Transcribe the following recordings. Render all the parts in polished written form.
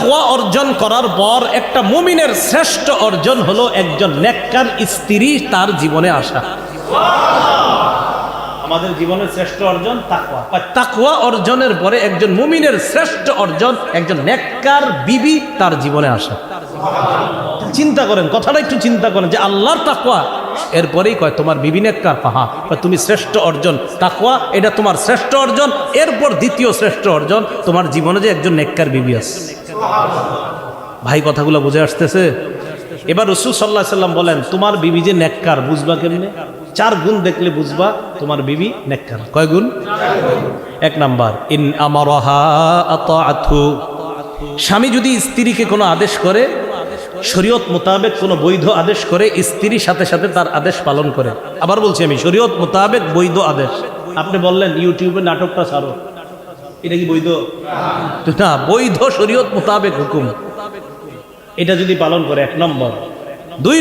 তাকওয়া অর্জন করার পর একটা মুমিনের শ্রেষ্ঠ অর্জন হলো একজন নেককার স্ত্রী তার জীবনে আসা। আমাদের জীবনের শ্রেষ্ঠ অর্জন তাকওয়া। তাকওয়া অর্জনের পরে একজন মুমিনের শ্রেষ্ঠ অর্জন একজন নেককার বিবি তার জীবনে আসা। চিন্তা করেন, কথাটা একটু চিন্তা করেন যে আল্লাহর তাকওয়া, এরপরেই কয় তোমার বিবি নেককার, পাহা তুমি শ্রেষ্ঠ অর্জন তাকওয়া, এটা তোমার শ্রেষ্ঠ অর্জন। এরপর দ্বিতীয় শ্রেষ্ঠ অর্জন তোমার জীবনে যে একজন নেককার বিবি আছে। ভাই কথাগুলো বুঝে আসতেছে? এবার রাসূল সাল্লাল্লাহু আলাইহি সাল্লাম বলেন তোমার বিবি যে নেককার বুঝবা কেমনে? 4 গুণ দেখলে বুঝবা তোমার বিবি নেককার। কয় গুণ? 1 নাম্বার, ইন আমারাহা আতাআতহু, স্বামী যদি স্ত্রীকে কোনো আদেশ করে, শরীয়ত মোতাবেক কোনো বৈধ আদেশ করে, স্ত্রীর সাথে সাথে তার আদেশ পালন করে। আবার বলছি আমি, শরীয়ত মোতাবেক বৈধ আদেশ। আপনি বললেন ইউটিউবে নাটকটা ছাড়ো, এটা কি বৈধ? না, বৈধ শরীয়ত মোতাবেক হুকুম, এটা যদি পালন করে 1 নম্বর। 2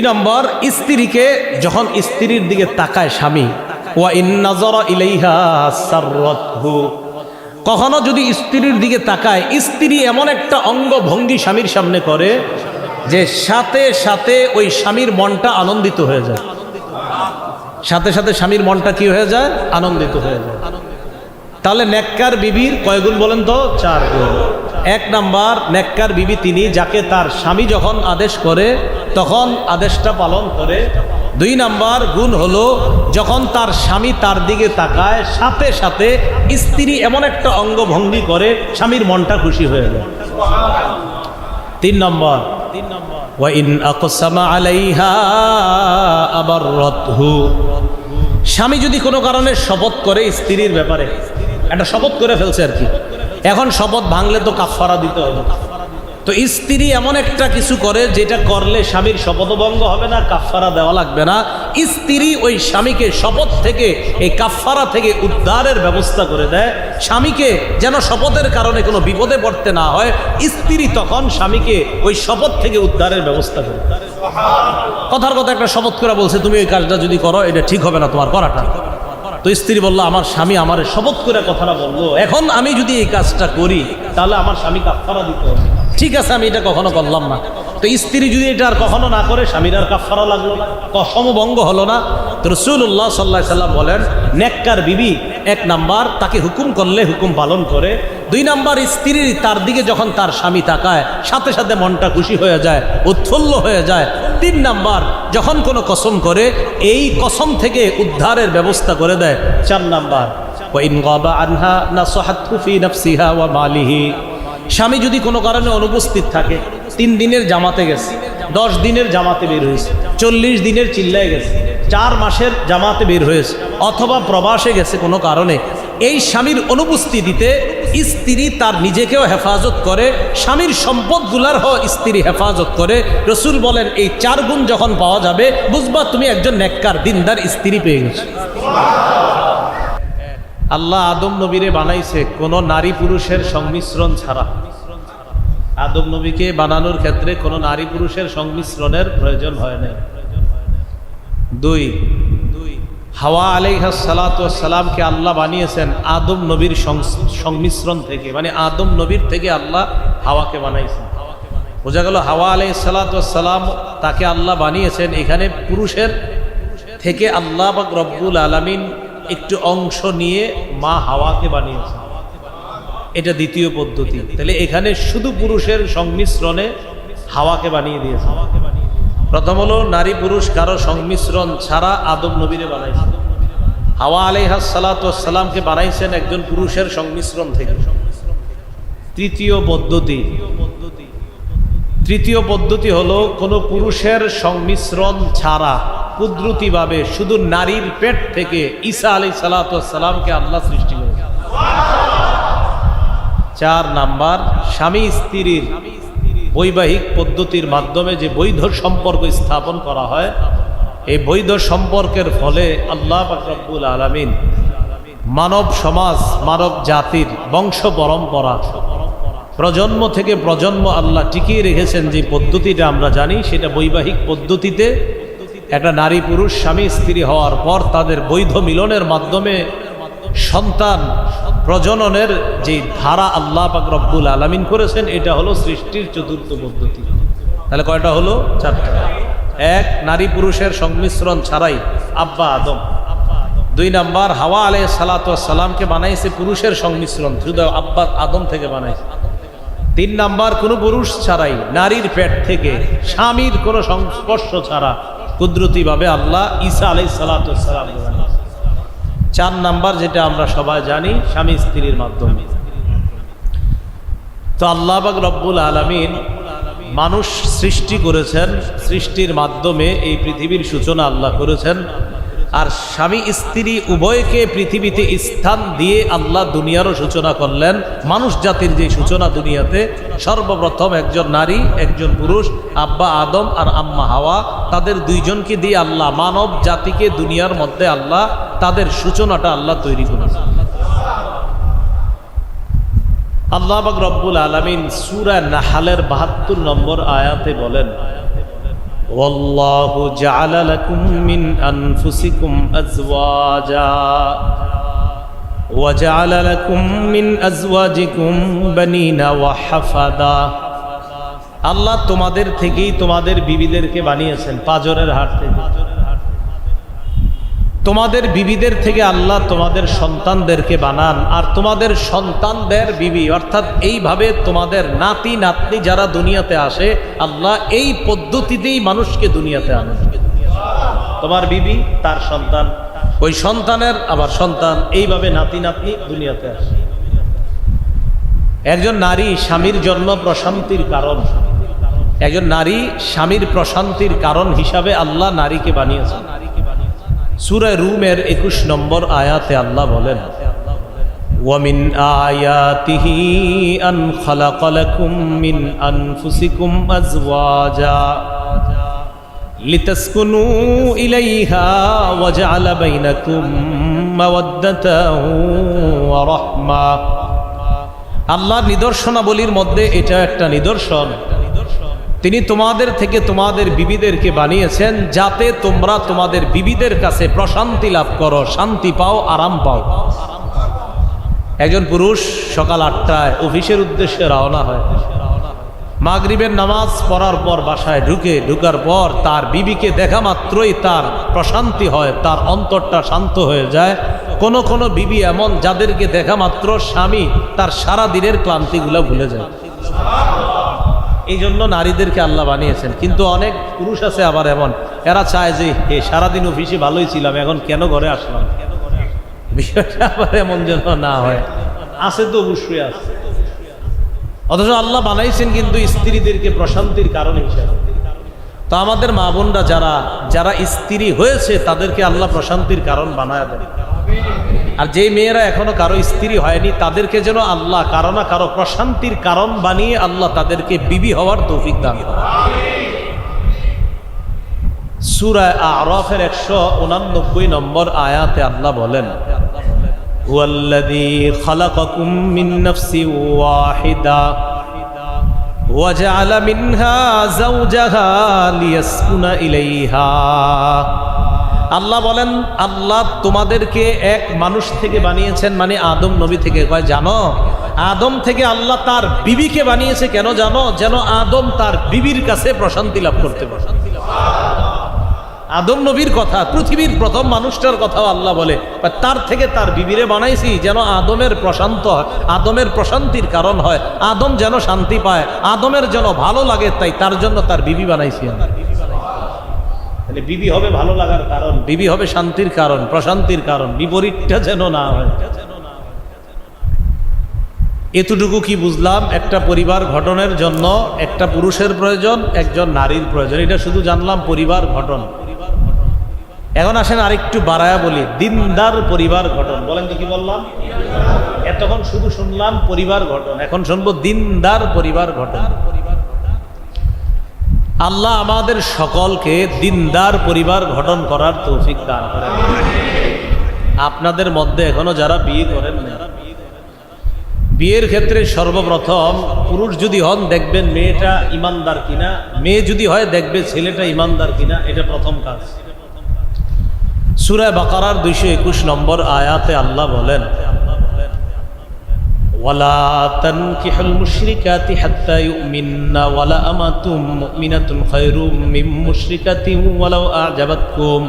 নম্বর, স্ত্রীকে যখন স্ত্রীর দিকে তাকায় স্বামী, ওয়া ইন নাযারা ইলাইহা সাররাতহু, কখনো যদি স্ত্রীর দিকে তাকায়, স্ত্রী এমন একটা অঙ্গ ভঙ্গি স্বামীর সামনে করে যে সাথে সাথে ওই স্বামীর মনটা আনন্দিত হয়ে যায়। সাথে সাথে স্বামীর মনটা কি হয়ে যায়? আনন্দিত হয়ে যায়। তাহলে নেককার বিবির কয় গুণ বলেন তো? 4 গুণ। 1 নাম্বার, নেককার বিবি তিনি যাকে তার স্বামী যখন আদেশ করে তখন আদেশটা পালন করে। 2 নাম্বার গুণ হলো যখন তার স্বামী তার দিকে তাকায় সাথে সাথে স্ত্রী এমন একটা অঙ্গভঙ্গি করে স্বামীর মনটা খুশি হয়ে যায়। 3 নম্বর, ওয়া ইন আকসামা আলাইহা আবাররাতহু, স্বামী যদি কোনো কারণে শপথ করে স্ত্রীর ব্যাপারে, একটা শপথ করে ফেলছে আর কি, এখন শপথ ভাঙলে তো কাফারা দিতে হবে। তো স্ত্রী এমন একটা কিছু করে যেটা করলে স্বামীর শপথভঙ্গ হবে না, কাফারা দেওয়া লাগবে না। স্ত্রী ওই স্বামীকে শপথ থেকে, এই কাফারা থেকে উদ্ধারের ব্যবস্থা করে দেয়, স্বামীকে যেন শপথের কারণে কোনো বিপদে পড়তে না হয়। স্ত্রী তখন স্বামীকে ওই শপথ থেকে উদ্ধারের ব্যবস্থা করে। কথার কথা একটা শপথ করে বলছে তুমি এই কাজটা যদি করো এটা ঠিক হবে না তোমার করাটা। তো স্ত্রী বললো আমার স্বামী আমার শপথ করে কথাটা বললো, এখন আমি যদি এই কাজটা করি তাহলে আমার স্বামী কাফারা দিতে হবে। ঠিক আছে, আমি এটা কখনো করলাম না। তো স্ত্রী যদি এটা আর কখনো না করে স্বামীর আর কাফারা লাগলো না, কসমভঙ্গ হলো না। তো রাসূলুল্লাহ সাল্লাল্লাহু আলাইহি সাল্লাম বলেন নেককার বিবি 1 নাম্বার তাকে হুকুম করলে হুকুম পালন করে। 2 নাম্বার, স্ত্রী তার দিকে যখন তার স্বামী তাকায় সাথে সাথে মনটা খুশি হয়ে যায়, উৎফুল্ল হয়ে যায়। 3 নাম্বার, যখন কোনো কসম করে এই কসম থেকে উদ্ধারের ব্যবস্থা করে দেয়। 4 নাম্বার, ওয়া ইন গাবা আনহা নাসাহাতহু ফি নাফসিহা ওয়া মালিহি, স্বামী যদি কোনো কারণে অনুপস্থিত থাকে, 3 দিনের জামাতে গেছে, 10 দিনের জামাতে বের হয়েছে, 40 দিনের চিল্লায় গেছে, 4 মাসের জামাতে বের হয়েছে, অথবা প্রবাসে গেছে কোনো কারণে, এই স্বামীর অনুপস্থিতিতে স্ত্রী তার নিজেকেও হেফাজত করে, স্বামীর সম্পদগুলার স্ত্রী হেফাজত করে। রাসূল বলেন এই 4 গুণ যখন পাওয়া যাবে বুঝবা তুমি একজন নেককার দিনদার স্ত্রী পেয়ে গেছো। আল্লাহ আদম নবীরে বানাইছে কোনো নারী পুরুষের সংমিশ্রণ ছাড়া। আদম নবীকে বানানোর ক্ষেত্রে কোনো নারী পুরুষের সংমিশ্রণের প্রয়োজন হয় নাই। 2, হাওয়া আলাইহিস সালাতু ওয়াস সালামকে আল্লাহ বানিয়েছেন আদম নবীর সংমিশ্রণ থেকে, মানে আদম নবীর থেকে আল্লাহ হাওয়াকে বানাইছেন। বোঝা গেল হাওয়া আলাইহিস সালাতু ওয়াস সালাম তাকে আল্লাহ বানিয়েছেন, এখানে পুরুষের থেকে আল্লাহ পাক রব্বুল আলামিন একটু অংশ নিয়ে মা হাওয়াকে বানিয়েছেন। এটা দ্বিতীয় পদ্ধতি। তাহলে এখানে শুধু পুরুষের সংমিশ্রণে হাওয়াকে বানিয়ে দিয়েছে। প্রথম হলো নারী পুরুষ কারো সংমিশ্রণ ছাড়া আদম নবীরে বানাইছেন। হাওয়া আলাইহিস সালাতু ওয়াস সালামকে বানাইছেন একজন পুরুষের সংমিশ্রণ থেকে। তৃতীয় পদ্ধতি হলো কোনো পুরুষের সংমিশ্রণ ছাড়া কুদরতিভাবে শুধু নারীর পেট থেকে ঈসা আলাইহিস সালাতু ওয়াস সালামকে আল্লাহ সৃষ্টি করেছেন। 4 নাম্বার, স্বামী স্ত্রীর বৈবাহিক পদ্ধতির মাধ্যমে যে বৈধ সম্পর্ক স্থাপন করা হয়, এই বৈধ সম্পর্কের ফলে আল্লাহ পাক রব্বুল আলামিন মানব সমাজ, মানব জাতির বংশ পরম্পরা প্রজন্ম থেকে প্রজন্ম আল্লাহ টিকিয়ে রেখেছেন। যে পদ্ধতিটা আমরা জানি সেটা বৈবাহিক পদ্ধতিতে একটা নারী পুরুষ স্বামী স্ত্রী হওয়ার পর তাদের বৈধ মিলনের মাধ্যমে সন্তান প্রজননের যে ধারা আল্লাহ পাক রব্বুল আলামিন করেছেন, এটা হলো সৃষ্টির চতুর্থ পদ্ধতি। তাহলে কয়টা হলো? চারটা। এক, নারী পুরুষের সংমিশ্রণ ছাড়াই আব্বা আদম। দুই নাম্বার, হাওয়া আলাইহিস সালাতু ওয়াস সালামকে বানাইছে পুরুষের সংমিশ্রণ, শুধু আব্বা আদম থেকে বানাইছে। তিন নাম্বার, কোনো পুরুষ ছাড়াই নারীর পেট থেকে স্বামীর কোনো সংস্পর্শ ছাড়া কুদরতিভাবে আল্লাহ ঈসা আলাইহিস সালাতু ওয়াস সালাম বানাইছে। চার নাম্বার, যেটা আমরা সবাই জানি, স্বামী স্ত্রীর মাধ্যমে। তো আল্লাহ পাক রব্বুল আলামিন মানুষ সৃষ্টি করেছেন, সৃষ্টির মাধ্যমে এই পৃথিবীর সূচনা আল্লাহ করেছেন। আর স্বামী স্ত্রী উভয়কে পৃথিবীতে স্থান দিয়ে আল্লাহ দুনিয়ারও সূচনা করলেন। মানুষ জাতির যে সূচনা দুনিয়াতে, সর্বপ্রথম একজন নারী একজন পুরুষ, আব্বা আদম আর আম্মা হাওয়া, তাদের দুইজনকে দিয়ে আল্লাহ মানব জাতিকে দুনিয়ার মধ্যে আল্লাহ তাদের সূচনাটা আল্লাহ তৈরি করেছেন। আল্লাহ পাক রব্বুল আলামিন সূরা নাহলের ৭২ নম্বর আয়াতে বলেন, ওয়াল্লাহু জাআলা লাকুম মিন আনফুসিকুম আজওয়াজা ওয়া জাআলা লাকুম মিন আজওয়াজিকুম বানিনা ওয়া হাফাদা। আল্লাহ তোমাদের থেকেই তোমাদের বিবিদেরকে বানিয়েছেন, পাঁজরের হাড় থেকে। তোমাদের বিবিদের থেকে আল্লাহ তোমাদের সন্তানদেরকে বানান, আর তোমাদের সন্তানদের বিবি, অর্থাৎ এইভাবে তোমাদের নাতি নাতনি যারা দুনিয়াতে আসে, আল্লাহ এই পদ্ধতিতেই মানুষকে দুনিয়াতে আনেন। তোমার বিবি, তার সন্তান, ওই সন্তানের আবার সন্তান, এইভাবে নাতি নাতনি দুনিয়াতে আসে। একজন নারী স্বামীর জন্য প্রশান্তির কারণ, একজন নারী স্বামীর প্রশান্তির কারণ হিসাবে আল্লাহ নারীকে বানিয়েছেন। সূরা রুমের ২১ নম্বর আয়াতে আল্লাহ বলেন, ওয়ামিন আয়াতিহি আন খালাকা লাকুম মিন আনফুসিকুম আজওয়াজা লিতাসকুনু ইলাইহা ওয়া জাআলা বাইনাকুম মাওয়াদ্দাতাও ওয়া রাহমা। আল্লাহর নিদর্শনাবলীর মধ্যে এটা একটা নিদর্শন, তিনি তোমাদের থেকে তোমাদের বিবিদেরকে বানিয়েছেন যাতে তোমরা তোমাদের বিবিদের কাছে প্রশান্তি লাভ করো, শান্তি পাও, আরাম পাও। একজন পুরুষ সকাল ৮টায় অফিসের উদ্দেশ্যে রওনা হয়, মাগরিবের নামাজ পড়ার পর বাসায় ঢুকার পর তার বিবিকে দেখা মাত্রই তার প্রশান্তি হয়, তার অন্তরটা শান্ত হয়ে যায়। কোন কোন বিবি এমন যাদেরকে দেখা মাত্র স্বামী তার সারা দিনের ক্লান্তিগুলো ভুলে যায়। এই জন্য নারীদেরকে আল্লাহ বানিয়েছেন। কিন্তু অনেক পুরুষ আছে আবার এমন, এরা চায় যে সারাদিন অফিসে ভালোই ছিলাম, এখন কেন ঘরে আসলাম। বিষয়টা আবার এমন যেন না হয়। আছে তো, অবশ্যই আছে। অথচ আল্লাহ বানাইছেন কিন্তু স্ত্রীদেরকে প্রশান্তির কারণ হিসেবে। তো আমাদের মা বোনরা যারা স্ত্রী হয়েছে তাদেরকে আল্লাহ প্রশান্তির কারণ বানায় দেন। আর যে মেয়েরা এখনো কারো স্ত্রী হয়নি তাদেরকে যেন আল্লাহ কারো না কারো প্রশান্তির কারণ বানিয়ে আল্লাহ তাদেরকে বিবি হওয়ার তৌফিক দান করেন। সূরা আরাফের ১৮৯ নম্বর আয়াতে আল্লাহ বলেন, হুয়াল্লাযী খালাকাকুম মিন নাফসিন ওয়াহিদা ওয়া জাআলা মিনহা যাওজাহা লিয়াসকুনা ইলাইহা। আল্লাহ বলেন, আল্লাহ তোমাদেরকে এক মানুষ থেকে বানিয়েছেন, মানে আদম নবী থেকে। কয় জানো, আদম থেকে আল্লাহ তার বিবিকে বানিয়েছে কেন জানো? যেন আদম তার বিবির কাছে প্রশান্তি লাভ করতে পারে। আদম নবীর কথা, পৃথিবীর প্রথম মানুষটার কথাও আল্লাহ বলে, তার থেকে তার বিবিরে বানাইছি যেন আদমের প্রশান্ত হয়, আদমের প্রশান্তির কারণ হয়, আদম যেন শান্তি পায়, আদমের যেন ভালো লাগে, তাই তার জন্য তার বিবি বানাইছি। তাহলে বিবি হবে ভালো লাগার কারণ, বিবি হবে শান্তির কারণ, প্রশান্তির কারণ, বিপরীতটা যেন না হয়। এতটুকু কি বুঝলাম? একটা পরিবার গঠনের জন্য একটা পুরুষের প্রয়োজন, একজন নারীর প্রয়োজন। এটা শুধু জানলাম পরিবার গঠন। এখন আসেন আরেকটু বাড়ায়া বলি, দিনদার পরিবার গঠন। বলেন তো কি বললাম? এতক্ষণ শুধু শুনলাম পরিবার গঠন, এখন শুনবো দিনদার পরিবার গঠন। আল্লাহ আমাদের সকলকে দিনদার পরিবার গঠন করার তৌফিক দান করেন। আপনাদের মধ্যে এখনো যারা বিয়ে করেন না, বিয়ের ক্ষেত্রে সর্বপ্রথম পুরুষ যদি হন দেখবেন মেয়েটা ইমানদার কিনা, মেয়ে যদি হয় দেখবে ছেলেটা ইমানদার কিনা। এটা প্রথম কাজ। সূরা বাকারার 221 নম্বর আয়াতে আল্লাহ বলেন, ওয়ালা তানকিহুল মুশরিকাতি হাত্তা ইউমিন্না ওয়ালা আমাতুম মুমিনাতুন খায়রুম মিন মুশরিকাতিন ওয়ালাউ আ'জাবাতকুম।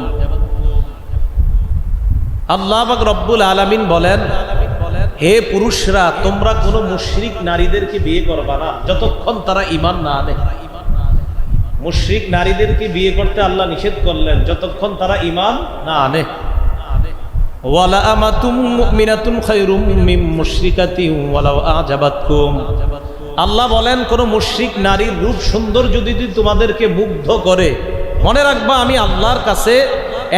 আল্লাহ পাক রব্বুল আলামিন বলেন, হে পুরুষরা, তোমরা কোনো মুশরিক নারীদেরকে বিয়ে করবা না যতক্ষণ তারা ঈমান না আনে। মুশরিক নারীদেরকে বিয়ে করতে আল্লাহ নিষেধ করলেন যতক্ষণ তারা ঈমান না আনে। ওয়ালা আমাতুম মুমিনাতুন খায়রুম মিন মুশরিকাতিন ওয়ালাউ আ'জাবাতকুম। আল্লাহ বলেন, কোন মুশরিক নারীর রূপ সৌন্দর্য যদি তোমাদেরকে মুগ্ধ করে, মনে রাখবা আমি আল্লাহর কাছে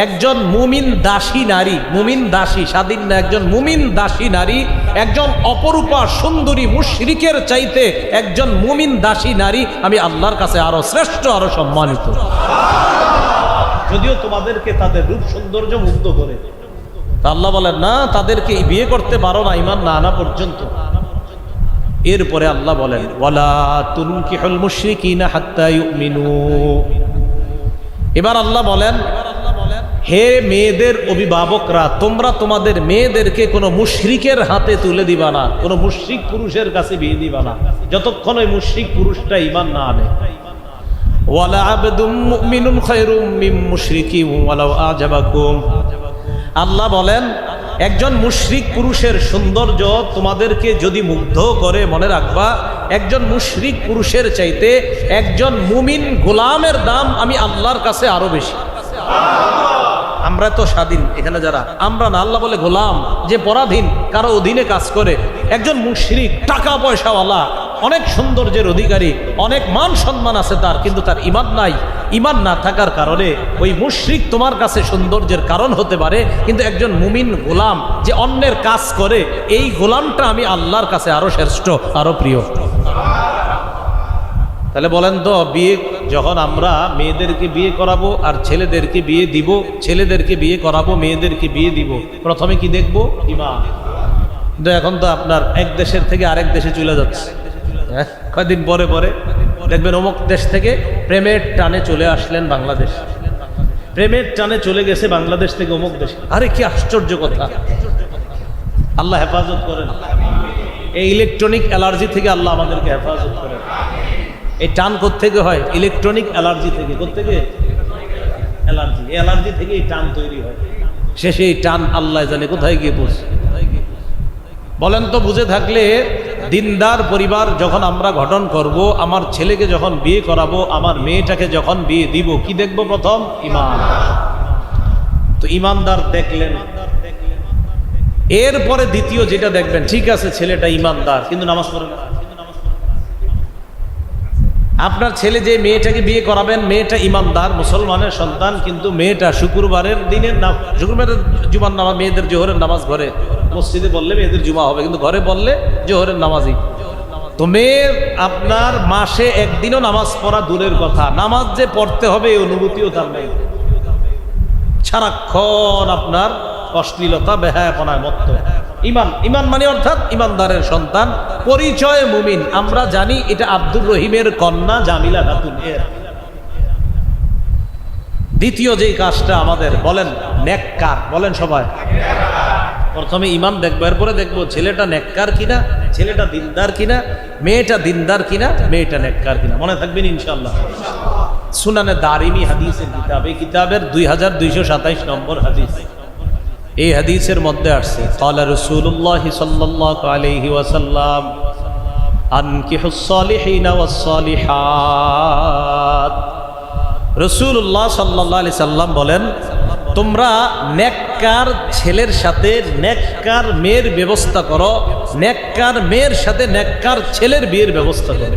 একজন মুমিন দাসী নারী, মুমিন দাসী স্বাধীন না, একজন মুমিন দাসী নারী, একজন অপরূপা সুন্দরী মুশরিকের চাইতে একজন মুমিন দাসী নারী আমি আল্লাহর কাছে আরো শ্রেষ্ঠ, আরো সম্মানিত। যদিও তোমাদেরকে তাদের রূপ সৌন্দর্য মুগ্ধ করে, আল্লাহ বলেন না, তাদেরকে বিয়ে করতে পারো না ঈমান না আনা পর্যন্ত। এরপরে আল্লাহ বলেন, ওয়ালা তুনকিহুল মুশরিকিনা হাত্তা ইউমিনু। এবার আল্লাহ বলেন, হে মেয়েদের অভিভাবকরা, তোমরা তোমাদের মেয়েদেরকে কোনো মুশরিকের হাতে তুলে দিবা না, কোনো মুশরিক পুরুষের কাছে বিয়ে দিবা না যতক্ষণ ওই মুশরিক পুরুষটা ঈমান না আনে। ওয়ালা আবদুম মুমিনুন খায়রুম মিন মুশরিকিন ওয়ালাউ আ'জাবাকুম। আল্লাহ বলেন, একজন মুশরিক পুরুষের সৌন্দর্য তোমাদেরকে যদি মুগ্ধ করে, মনে রাখবা একজন মুশরিক পুরুষের চাইতে একজন মুমিন গোলামের দাম আমি আল্লাহর কাছে আরো বেশি। আমরা তো স্বাধীন এখানে যারা, আমরা না, আল্লাহ বলে গোলাম যে পরাধীন কারো অধীনে কাজ করে। একজন মুশরিক টাকা পয়সাওয়ালা, অনেক সৌন্দর্যের অধিকারী, অনেক মান সম্মান আছে তার, কিন্তু তার ঈমান নাই। ঈমান না থাকার কারণে ওই মুশরিক তোমার কাছে সৌন্দর্যের কারণ হতে পারে, কিন্তু একজন মুমিন গোলাম যে অন্যের কাজ করে, এই গোলামটা আমি আল্লাহর কাছে আরো শ্রেষ্ঠ, আরো প্রিয়। তাহলে বলেন তো, বিয়ে যখন আমরা মেয়েদেরকে বিয়ে করাবো আর ছেলেদেরকে বিয়ে দিব, ছেলেদেরকে বিয়ে করাবো, মেয়েদেরকে বিয়ে দিব, প্রথমে কি দেখবো? ঈমান। কিন্তু এখন তো আপনার এক দেশের থেকে আরেক দেশে চলে যাচ্ছে। কয়েকদিন পরে পরে দেখবেন অমুক দেশ থেকে প্রেমের টানে চলে আসলেন বাংলাদেশ, প্রেমের টানে চলে গেছে বাংলাদেশ থেকে অমুক দেশে। আরে কি আশ্চর্য কথা! আল্লাহ হেফাজত করেন। এই ইলেকট্রনিক অ্যালার্জি থেকে আল্লাহ আমাদেরকে হেফাজত করেন। এই টান কোত্থেকে হয়? ইলেকট্রনিক অ্যালার্জি থেকে। কোত্থেকে? অ্যালার্জি। এই অ্যালার্জি থেকে এই টান তৈরি হয়। শেষে এই টান আল্লাহ জানে কোথায় গিয়ে পৌঁছে। বলেন তো, বুঝে থাকলে দিনদার পরিবার যখন আমরা গঠন করব, আমার ছেলেকে যখন বিয়ে করাবো, আমার মেয়েটাকে যখন বিয়ে দিব, কি দেখবো? প্রথম ঈমান। তো ঈমানদার দেখলেন, এরপরে দ্বিতীয় যেটা দেখবেন, ঠিক আছে ছেলেটা ঈমানদার কিন্তু নামাজ পড়ে না। আপনার ছেলে যে মেয়েটাকে বিয়ে করাবেন, মেয়েটা ঈমানদার মুসলমানের সন্তান, কিন্তু মেয়েটা শুক্রবারের দিনের শুক্রবারের জুমার নামাজ, মেয়েদের জোহরের নামাজ ঘরে, মসজিদে বললে মেয়েদের জুমা হবে, কিন্তু ঘরে বললে জোহরের নামাজই। তো মেয়ের আপনার মাসে একদিনও নামাজ পড়া দূরের কথা, নামাজ যে পড়তে হবে এই অনুভূতিও তার নেই। সারাক্ষণ আপনার অশ্লীলতা, বেহায়াপনায় মত্ত। ঈমান, ঈমান মানে অর্থাৎ ঈমানদারের সন্তান, পরিচয় মুমিন। আমরা জানি এটা আব্দুর রহিমের কন্যা জামিলা খাতুন। এর দ্বিতীয় যে কাজটা আমাদের, বলেন নেককার, বলেন সবাই। প্রথমে ঈমান দেখবো, এরপরে দেখবো ছেলেটা নেককার কিনা, ছেলেটা দিনদার কিনা, মেয়েটা দিনদার কিনা, মেয়েটা নেককার কিনা। মনে থাকবেন ইনশাআল্লাহ। সুনানে দারিমি হাদিসের কিতাব, এই কিতাবের 2227 নম্বর হাদিস। এই হাদিসের মধ্যে আসছে, ক্বালা রাসূলুল্লাহ সাল্লাল্লাহু আলাইহি ওয়াসাল্লাম আনকিহুস সালিহিনা ওয়াস সালিহাত। রাসূলুল্লাহ সাল্লাল্লাহু আলাইহি সাল্লাম বলেন, তোমরা নেককার ছেলের সাথে নেককার মেয়ের ব্যবস্থা করো, নেককার মেয়ের সাথে নেককার ছেলের বিয়ের ব্যবস্থা করো।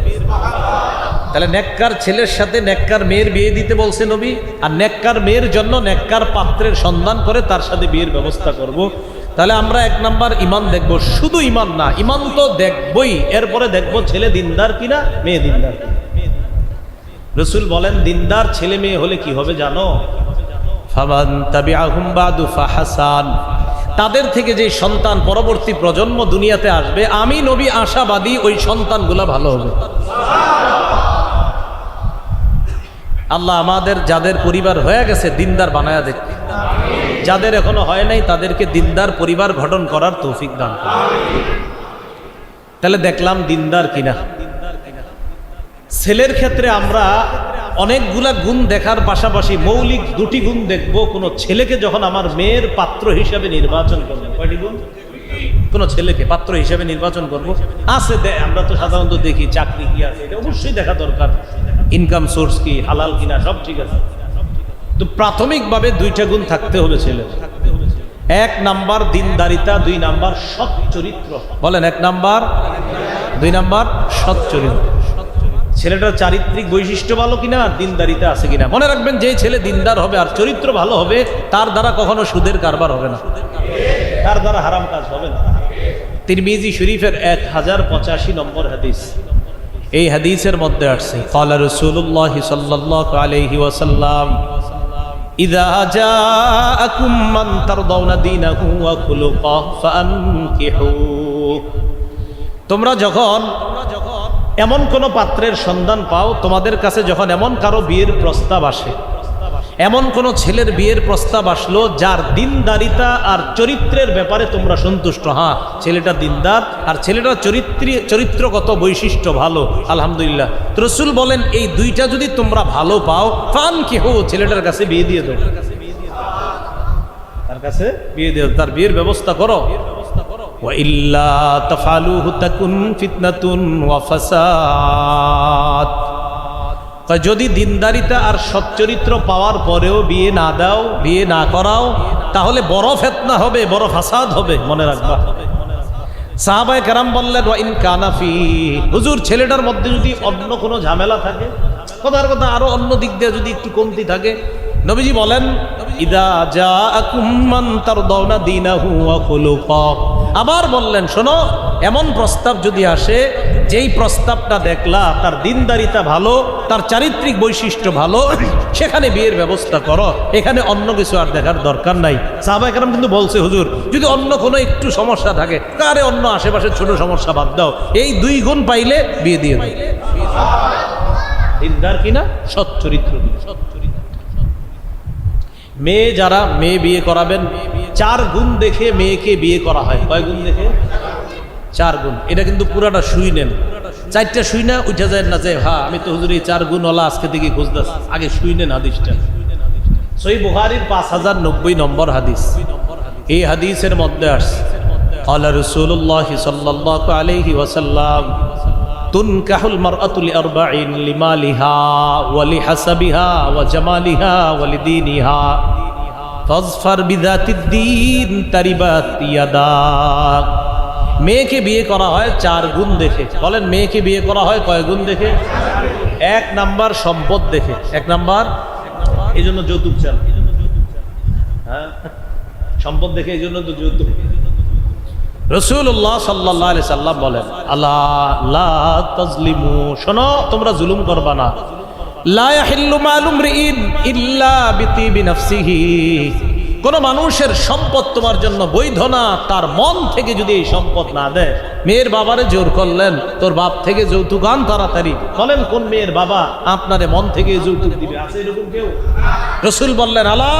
তাহলে নেককার ছেলের সাথে নেককার মেয়ের বিয়ে দিতে বলছে নবী, আর নেককার মেয়ের জন্য নেককার পাত্রের সন্ধান করে তার সাথে বিয়ের ব্যবস্থা করব। তাহলে আমরা এক নাম্বার ঈমান দেখব। শুধু ঈমান না, ঈমান তো দেখবই, এরপরে দেখব ছেলে দিনদার কিনা, মেয়ে দিনদার কিনা। রাসূল বলেন, দিনদার ছেলে মেয়ে হলে কি হবে জানো? ফামান তাবিআহুম বাদু ফাহাসান। তাদের থেকে যে সন্তান পরবর্তী প্রজন্ম দুনিয়াতে আসবে, আমি নবী আশাবাদী ওই সন্তানগুলা ভালো হবে। আল্লাহ আমাদের যাদের পরিবার হয়ে গেছে দিনদার বানায়া দেখবে। যাদের এখনো হয় নাই তাদেরকে দিনদার পরিবার গঠন করার তৌফিক দান করুন। তাহলে দেখলাম দিনদার কিনা। ছেলের ক্ষেত্রে আমরা অনেকগুলা গুণ দেখার পাশাপাশি মৌলিক দুটি গুণ দেখব কোন ছেলেকে যখন আমার মেয়ের পাত্র হিসাবে নির্বাচন করবো। কয়টি গুণ? কোন ছেলেকে পাত্র হিসাবে নির্বাচন করব আছে, আমরা তো সাধারণত দেখি চাকরি কি আছে, এটা অবশ্যই দেখা দরকার, ইনকাম সোর্স কি, হালাল কিনা, সব ঠিক আছে। তো প্রাথমিকভাবে দুইটা গুণ থাকতে হবে ছেলে। এক নাম্বার দিনদারিতা, দুই নাম্বার সৎ চরিত্র। বলেন, এক নাম্বার, দুই নাম্বার সৎ চরিত্র। ছেলেটার চারিত্রিক বৈশিষ্ট্য ভালো কিনা, দিনদারিতা আছে কিনা। মনে রাখবেন, যে ছেলে দিনদার হবে আর চরিত্র ভালো হবে, তার দ্বারা কখনো সুদের কারবার হবে না, তার দ্বারা হারাম কাজ হবে না। তিরমিজি শরীফের 1085 নম্বর হাদিস, এই হাদিসের মধ্যে আসছে, ক্বালা রাসূলুল্লাহ সাল্লাল্লাহু আলাইহি ওয়াসাল্লাম, ইযা জাআকুম মান তারদাউনা দীনাহু ওয়া খুলুকাহু ফাআনকিহু। তোমরা যখন এমন কোন পাত্রের সন্ধান পাও, তোমাদের কাছে যখন এমন কারো বিয়ের প্রস্তাব আসে, এমন কোন ছেলের বিয়ের প্রস্তাব আসলো যার দিনদারিতা আর চরিত্রের ব্যাপারে তোমরা সন্তুষ্ট, হ্যাঁ ছেলেটা দিনদার আর ছেলেটার চরিত্রগত বৈশিষ্ট্য ভালো, আলহামদুলিল্লাহ। তো রাসূল বলেন, এই দুইটা যদি তোমরা ভালো পাও, ফানকিহু, ছেলেটার কাছে বিয়ে দিয়ে দাও, তার কাছে বিয়ে দিয়ে দাও, তার বিয়ের ব্যবস্থা করো। ওয়া ইল্লা তাফআলুহু তাকুন ফিতনাতুন ওয়া ফাসাদ। যদি দিনদারিতা আর সচ্চরিত্র পাওয়ার পরেও বিয়ে না দাও, বিয়ে না করাও, তাহলে বড় ফিতনা হবে, বড় ফাসাদ হবে, মনে রাখবা। সাহাবায়ে কেরাম বললেন, ওয়া ইন কানা ফি, হুজুর ছেলেটার মধ্যে যদি অন্য কোনো ঝামেলা থাকে, কথার কথা আরো অন্য দিক দিয়ে যদি একটু কমতি থাকে, নবীজি বলেন, ইদা জাআকুম মান তারদাউনা দীনাহু ওয়া খুলুকাহু। আবার বললেন, শোনো, এমন প্রস্তাব যদি আসে, যেই প্রস্তাবটা দেখলা তার দিনদারিতা ভালো, তার চারিত্রিক বৈশিষ্ট্য ভালো, সেখানে বিয়ের ব্যবস্থা করো, এখানে অন্য কিছু আর দেখার দরকার নাই। সাহাবায়ে কেরাম কিন্তু বলছে, হুজুর যদি অন্য কোনো একটু সমস্যা থাকে, কারে অন্য আশেপাশে ছোট সমস্যা বাদ দাও, এই দুই গুণ পাইলে বিয়ে দিয়ে দাও। দিনদার কিনা, সৎ চরিত্র। মেয়ে যারা মেয়ে বিয়ে করাবেন, 4 গুণ দেখে মেয়েকে বিয়ে করা হয়। কয় গুণ দেখে? 4 গুণ। এটা কিন্তু পুরাটা শুই নেন, 4টা শুই না উঠে যায় না যে হ্যাঁ আমি তো হুজুর এই 4 গুণওয়ালা আজকে থেকে খুঁজতেছ, আগে শুই নেন হাদিসটা। সহিহ বুখারীর 5090 নম্বর হাদিস, এই হাদিসের মধ্যে আসছে, ক্বালা রাসূলুল্লাহ সাল্লাল্লাহু আলাইহি ওয়াসাল্লাম, তুনকাহুল মারআতু লিআরবাঈন, লিমালিহা ওয়া লিহাসাবিহা ওয়া জামালিহা ওয়া লিদীনিহা ফাজফার বিযাতিদ্দীন তারিবাত ইয়াদাক। মেয়েকে বিয়ে করা হয় 4 গুণ দেখে। বলেন, মেয়েকে বিয়ে করা হয় কয় গুণ দেখে? 1 নাম্বার সম্পদ দেখে। 1 নাম্বার, এই জন্য যৌতুক চান, হ্যাঁ সম্পদ দেখে, এই জন্য তো যৌতুক। রাসূলুল্লাহ সাল্লাল্লাহু আলাইহি সাল্লাম বলেন, আলা লা তাজলিমু, শোনো তোমরা জুলুম করবা না। লা ইয়াহিল্লু মালুম রিইন ইল্লা বিতিবি নাফসিহি, কোন মানুষের সম্পদ তোমার জন্য বৈধ না তার মন থেকে যদি এই সম্পদ না দেয়। মেয়ের বাবারে জোর করলেন, তোর বাপ থেকে যৌতুক আন তাড়াতাড়ি। বলেন, কোন মেয়ের বাবা আপনারে মন থেকে যৌতুক দিবে? আছে এরকম কেউ? রাসূল বললেন, আলা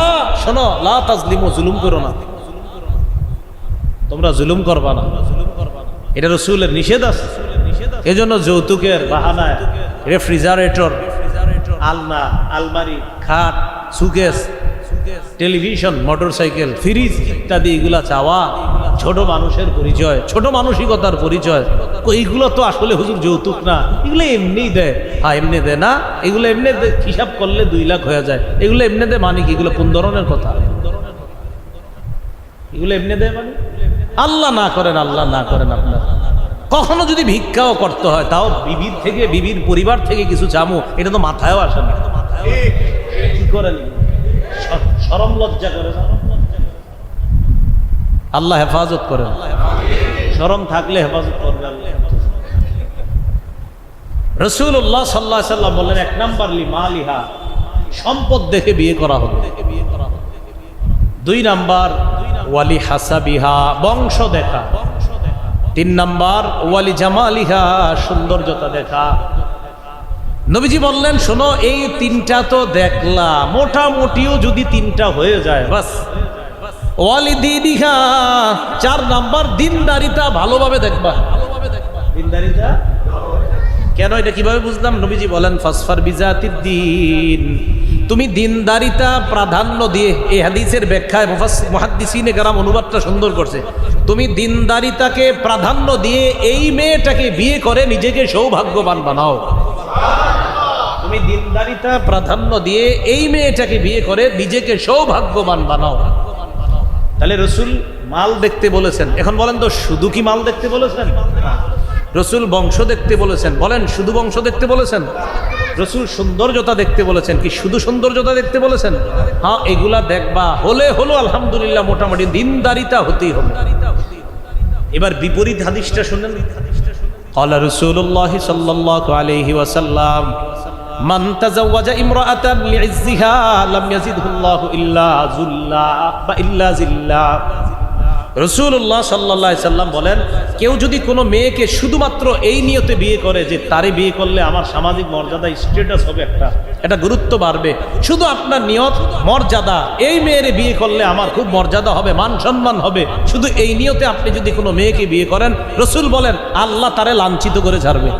শোনো, লা তাজলিমু, জুলুম করো না, তোমরা জুলুম করবা না, এটা রাসূলের নিষেধ আছে। এজন্য যৌতুকের বাহানায় রেফ্রিজারেটর, আলনা, আলমারি, খাট, সুকেস, টেলিভিশন, মোটরসাইকেল, ফ্রিজ ইত্যাদি এগুলা চাওয়া ছোট মানুষের পরিচয়, ছোট মানসিকতার পরিচয়। এইগুলো তো আসলে হুজুর যৌতুক না, এগুলো এমনিই দেয়। হ্যাঁ এমনি দেয় না, এগুলো এমনি হিসাব করলে 2 লাখ হয়ে যায়। এগুলো এমনি দেয় মানে কি? এগুলো কোন ধরনের কথা? এগুলো এমনি দেয় মানে? আল্লাহ না করেন, আল্লাহ না করেন। আপনার কখনো যদি ভিক্ষাও করতে হয়, তাও বিবির থেকে, বিবির পরিবার থেকে কিছু চামো, এটা তো মাথায়ও আসে না। কি করেন? শরম লজ্জা করে না? আল্লাহ হেফাজত করেন, শরম থাকলে হেফাজত করবে আল্লাহ। রাসূলুল্লাহ সাল্লাল্লাহু আলাইহি সাল্লাম বললেন, 1 নাম্বার লিমালিহা, সম্পদ দেখে বিয়ে করা হবে। 2 নাম্বার ওয়ালি হাসাবিহা, বংশ দেখা। 3 নাম্বার ওয়ালি জামালিহা, সৌন্দর্যতা দেখা। নবীজি বললেন, শোনো এই 3টা তো দেখলা, মোটামুটিও যদি 3টা হয়ে যায় বাস ওয়ালিদিনিহা, 4 নাম্বার দিনদারিতা ভালোভাবে দেখবা। দিনদারিতা কেন, এটা কিভাবে বুঝলাম? নবীজি বলেন ফাসফার বিজাতিদ দ্বীন, তুমি দিনদারিতা প্রাধান্য দিয়ে, এই হাদিসের ব্যাখ্যায় মুহাদ্দিসিনে কেরাম অনুবাদটা সুন্দর করছে। তুমি দিনদারিতাকে প্রাধান্য দিয়ে এই মেয়েটাকে বিয়ে করে নিজেকে সৌভাগ্যবান বানাও। তুমি দিনদারিতা প্রাধান্য দিয়ে এই মেয়েটাকে বিয়ে করে নিজেকে সৌভাগ্যবান বানাও। তাহলে রসুল মাল দেখতে বলেছেন, এখন বলেন তো শুধু কি মাল দেখতে বলেছেন? রসুল বংশ দেখতে বলেছেন, বলেন শুধু বংশ দেখতে বলেছেন? রসুল সৌন্দর্যতা দেখতে বলেছেন, কি শুধু সৌন্দর্যতা দেখতে বলেছেন? হ্যাঁ, এগুলা দেখবা, হলো আলহামদুলিল্লাহ, মোটামুটি দিনদারিতা হতেই হবে। এবার বিপরীত হাদিসটা শুনেন। ক্বালা রাসূলুল্লাহ সাল্লাল্লাহু আলাইহি ওয়াসাল্লাম মান তাযাওয়াজা ইমরাআতান লিইজ্জিহা লাম ইয়াজিদহুল্লাহু ইল্লা যুল্লা বা ইল্লা জিল্লা। রাসূলুল্লাহ সাল্লাল্লাহু আলাইহি সাল্লাম বলেন, কেউ যদি কোনো মেয়েকে শুধুমাত্র এই নিয়তে বিয়ে করে যে তারে বিয়ে করলে আমার সামাজিক মর্যাদা, স্ট্যাটাস হবে, একটা গুরুত্ব বাড়বে, শুধু আপনার নিয়ত মর্যাদা, এই মেয়ের বিয়ে করলে আমার খুব মর্যাদা হবে, মান সম্মান হবে, শুধু এই নিয়তে আপনি যদি কোনো মেয়েকে বিয়ে করেন, রাসূল বলেন আল্লাহ তারে লাঞ্ছিত করে ছাড়বে।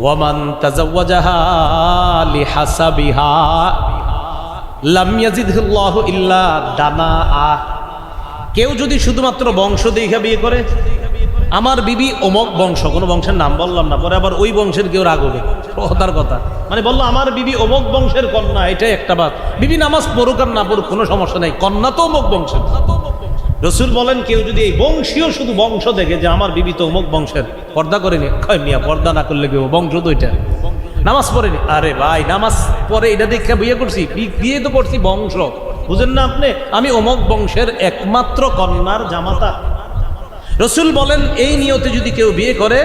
ওয়ামান তাযাওয়াজাহা লিহাসাবিহা লাম ইয়াজিদহুল্লাহু ইল্লা দানাআ। কেউ যদি শুধুমাত্র বংশ দেখে বিয়ে করে, আমার বিবি অমক বংশ, কোনো বংশের নাম বললাম না, পরে আবার ওই বংশের কেউ রাগ হবে, কথার কথা, মানে বললো আমার বিবি অমক বংশের কন্যা, এটাই একটা বাত। বিবি নামাজ পড়ুক আর না পড়ুক কোনো সমস্যা নেই, কন্যা তো অমক বংশের। রসুল বলেন কেউ যদি এই বংশীয় শুধু বংশ দেখে যে আমার বিবি তো অমুক বংশের, পর্দা করেনি, কয় মিয়া পর্দা না করলে কেউ বংশ তো এটা, নামাজ পড়েনি, আরে ভাই নামাজ পড়ে এটা দেখে বিয়ে করছি, বিয়ে তো করছি বংশ, বুঝেন না আপনি, আমি অমুক বংশের একমাত্র কন্যার জামাতা। রসুল বলেন এই নিয়তে যদি কেউ বিয়ে করে,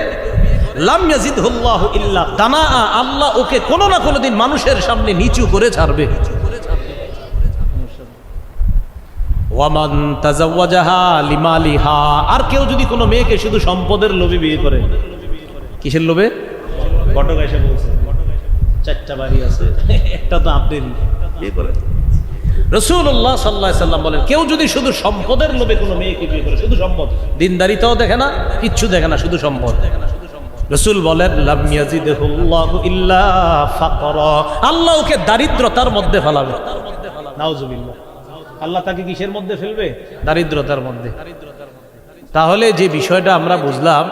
লাম ইয়াজিদহুল্লাহু ইল্লা দানাআ, আল্লাহ ওকে কোনো না কোনো দিন মানুষের সামনে নিচু করে ছাড়বে। ওয়ামান তাযাওয়াজাহা লিমালিহা, আর কেউ যদি কোনো মেয়েকে শুধু সম্পদের লোভে বিয়ে করে, কিসের লোভে? ঘটক এসে বলছে 4টা বাড়ি আছে, একটা তো আপনি বিয়ে করেন। রাসূলুল্লাহ সাল্লাল্লাহু আলাইহি সাল্লাম বলেন কেউ যদি শুধু সম্পদের লোভে কোনো মেয়েকে বিয়ে করে, শুধু সম্পদ, দিনদারিতাও দেখে না, কিচ্ছু দেখে না, শুধু সম্পদ, রাসূল বলেন লাম ইয়াজিদহুল্লাহু ইল্লা ফাকরা, আল্লাহ ওকে দারিদ্রতার মধ্যে ফেলাবে। নাউজুবিল্লাহ, আল্লাহ তাকে কিসের মধ্যে ফেলবে? দারিদ্রতার মধ্যে। তাহলে যে বিষয়টা আমরা বুঝলাম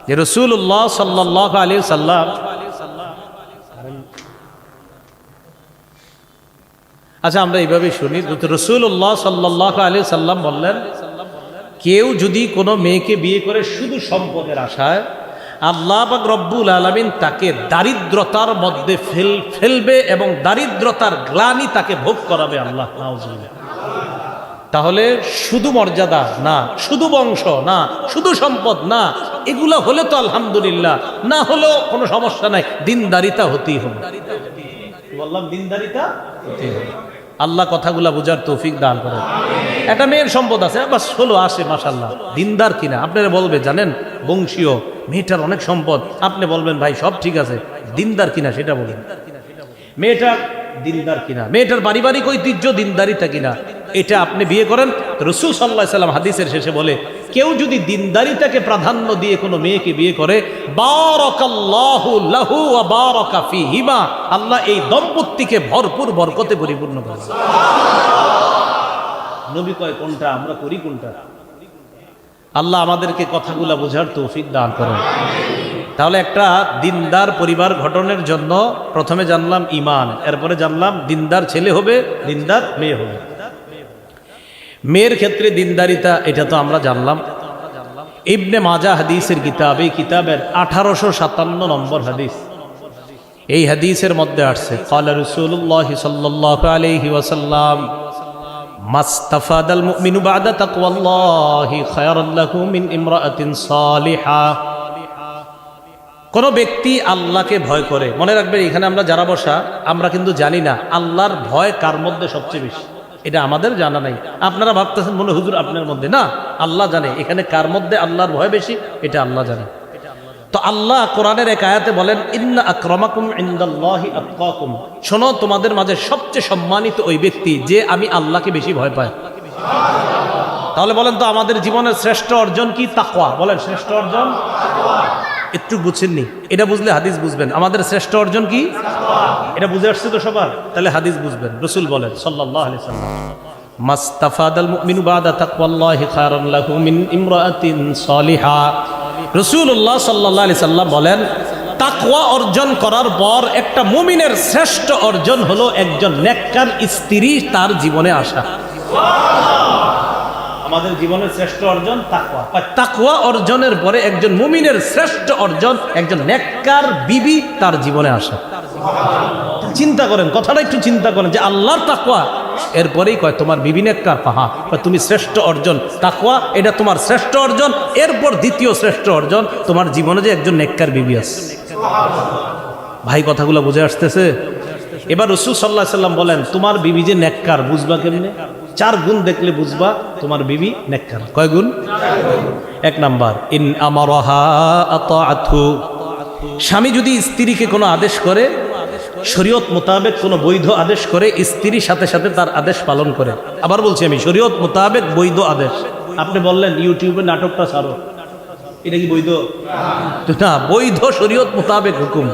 যে রাসূলুল্লাহ সাল্লাল্লাহু আলাইহি সাল্লাম, আচ্ছা আমরা এইভাবে শুনি, রাসূলুল্লাহ সাল্লাল্লাহু আলাইহি সাল্লাম বললেন কেউ যদি কোনো মেয়েকে বিয়ে করে শুধু সম্পদের আশায়, আল্লাহ পাক রব্বুল আলামিন তাকে দারিদ্রতার মধ্যে ফেলবে এবং দারিদ্রতার গ্লানি তাকে ভোগ করাবে আল্লাহ। নাউজুবিল্লাহ। তাহলে শুধু মর্যাদা না, শুধু বংশ না, শুধু সম্পদ না, এগুলো হলে তো আলহামদুলিল্লাহ, না হলেও কোনো সমস্যা নাই, দিনদারিতা হতেই হবে। বললাম দিনদারিতা হতেই হবে। আল্লাহ কথাগুলা বোঝার তৌফিক দান করে। একটা মেয়ের সম্পদ আছে, বাস হলো আসে, মাশাআল্লাহ, দিনদার কিনা আপনারা বলবে, জানেন বংশীয় মেয়েটার অনেক সম্পদ, আপনি বলবেন ভাই সব ঠিক আছে, দিনদার কিনা সেটা বলুন। মেয়েটা দিনদার কিনা, মেয়েটার পারিবারিক ঐতিহ্য দিনদারিতা কিনা, এটা আপনি বিয়ে করেন। রাসূল সাল্লাল্লাহু আলাইহি সাল্লাম হাদিসের শেষে বলে কেউ যদি দিনদারিতাকে প্রাধান্য দিয়ে কোনো মেয়েকে বিয়ে করে, বারাকাল্লাহু লাহু ওয়া বারাকা ফীহিমা, আল্লাহ এই দম্পতিকে ভরপুর বরকতে পরিপূর্ণ করে। নবী কয় কোনটা, আমরা করি কোনটা? আল্লাহ আমাদেরকে কথাগুলা বোঝার তৌফিক দান করেন। তাহলে একটা দিনদার পরিবার গঠনের জন্য প্রথমে জানলাম ঈমান, এরপরে জানলাম দিনদার ছেলে হবে, দিনদার মেয়ে হবে। মেয়ের ক্ষেত্রে দিনদারিতা, এটা তো আমরা জানলাম। ইবনে মাজাহ হাদিসের কিতাব, এই কিতাবের 1857 নম্বর হাদিস, এই হাদিসের মধ্যে আসছে ক্বালা রাসূলুল্লাহ সাল্লাল্লাহু আলাইহি ওয়াসাল্লাম মাস্তাফাদাল মুমিনু বা'দা তাকওয়াল্লাহি খায়রান লাহু মিন ইমরাআতিন সালিহা। কোন ব্যক্তি আল্লাহকে ভয় করে, মনে রাখবেন এখানে আমরা যারা বসা, আমরা কিন্তু জানি না আল্লাহর ভয় কার মধ্যে সবচেয়ে বেশি, এটা আমাদের জানা নাই। আপনারা ভাবতেছেন মনে হুজুর আপনার মধ্যে, না, আল্লাহ জানে এখানে কার মধ্যে আল্লাহর ভয় বেশি, এটা আল্লাহ জানে। তো আল্লাহ কোরআনের এক আয়াতে বলেন, ইন্না আকরামাকুম ইনদাল্লাহি আতকাকুম, শোনো তোমাদের মাঝে সবচেয়ে সম্মানিত ওই ব্যক্তি যে আমি আল্লাহকে বেশি ভয় পাই। তাহলে বলেন তো আমাদের জীবনের শ্রেষ্ঠ অর্জন কি? তাকওয়া। বলেন শ্রেষ্ঠ অর্জন একটু বুঝছেননি? এটা বুঝলে হাদিস বুঝবেন। আমাদের শ্রেষ্ঠ অর্জন কি? এটা বুঝে আসছে তো সবার? তাহলে হাদিস বুঝবেন। রাসূল বলেন সাল্লাল্লাহু আলাইহি সাল্লাম, মাস্তাফাদাল মুমিনু বাদা তাকওয়াল্লাহি খায়রান লাহু মিন ইমরাআতিন সালিহা। রাসূলুল্লাহ সাল্লাল্লাহু আলাইহি সাল্লাম বলেন, তাকওয়া অর্জন করার পর একটা মুমিনের শ্রেষ্ঠ অর্জন হলো একজন নেককার স্ত্রী তার জীবনে আসা। আমাদের জীবনের শ্রেষ্ঠ অর্জন তাকওয়া। তাকওয়া অর্জনের পরে একজন মুমিনের শ্রেষ্ঠ অর্জন একজন নেককার বিবি তার জীবনে আসা। চিন্তা করেন, কথাটা একটু চিন্তা করেন যে আল্লাহর তাকওয়া, এরপরেই কয় তোমার বিবি নেককার। পাহা, তুমি শ্রেষ্ঠ অর্জন তাকওয়া, এটা তোমার শ্রেষ্ঠ অর্জন। এরপর দ্বিতীয় শ্রেষ্ঠ অর্জন তোমার জীবনে যে একজন নেককার বিবি আছে। ভাই কথাগুলো বুঝে আসতেছে? এবার রাসূল সাল্লাল্লাহু আলাইহি সাল্লাম বলেন, তোমার বিবি যে নেককার বুঝবা কেমনে? 4 গুণ দেখলে বুঝবা তোমার বিবি নেককার। কয় গুণ? 1 নাম্বার, ইন আমারাহা আতাআতহু, স্বামী যদি স্ত্রীকে কোনো আদেশ করে, শরীয়ত মোতাবেক কোনো বৈধ আদেশ করে, স্ত্রীর সাথে সাথে তার আদেশ পালন করে। আবার বলছি আমি, শরীয়ত মোতাবেক বৈধ আদেশ। আপনি বললেন ইউটিউবে নাটকটা ছাড়ো, এটা কি বৈধ? না, বৈধ শরীয়ত মোতাবেক হুকুম,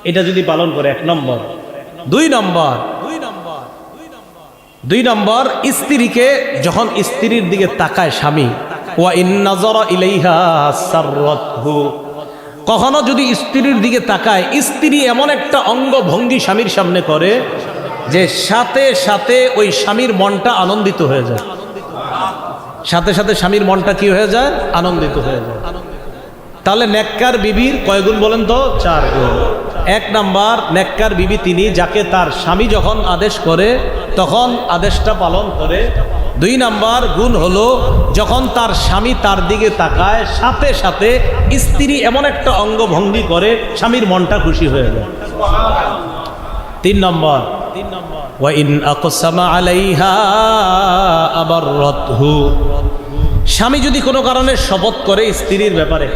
এটা যদি পালন করে 1 নম্বর। 2 নম্বর, স্ত্রীকে যখন স্ত্রীর দিকে তাকায় স্বামী, ওয়া ইন নাযারা ইলাইহা সাররাতহু, কখনো যদি স্ত্রীর দিকে তাকায়, স্ত্রী এমন একটা অঙ্গভঙ্গি স্বামীর সামনে করে যে সাথে সাথে ওই স্বামীর মনটা আনন্দিত হয়ে যায়। সাথে সাথে স্বামীর মনটা কি হয়ে যায়? আনন্দিত হয়ে যায়। তাহলে নেককার বিবির কয় গুণ বলেন তো? 4 গুণ। 1 নাম্বার, নেককার বিবি তিনি যাকে তার স্বামী যখন আদেশ করে তখন আদেশটা পালন করে। 2 নাম্বার গুণ হলো যখন তার স্বামী তার দিকে তাকায় সাথে সাথে স্ত্রী এমন একটা অঙ্গভঙ্গি করে স্বামীর মনটা খুশি হয়ে যায়। 3 নম্বর, ওয়া ইন আকসামা আলাইহা আবাররাতহু, স্বামী যদি কোনো কারণে শপথ করে স্ত্রীর ব্যাপারে,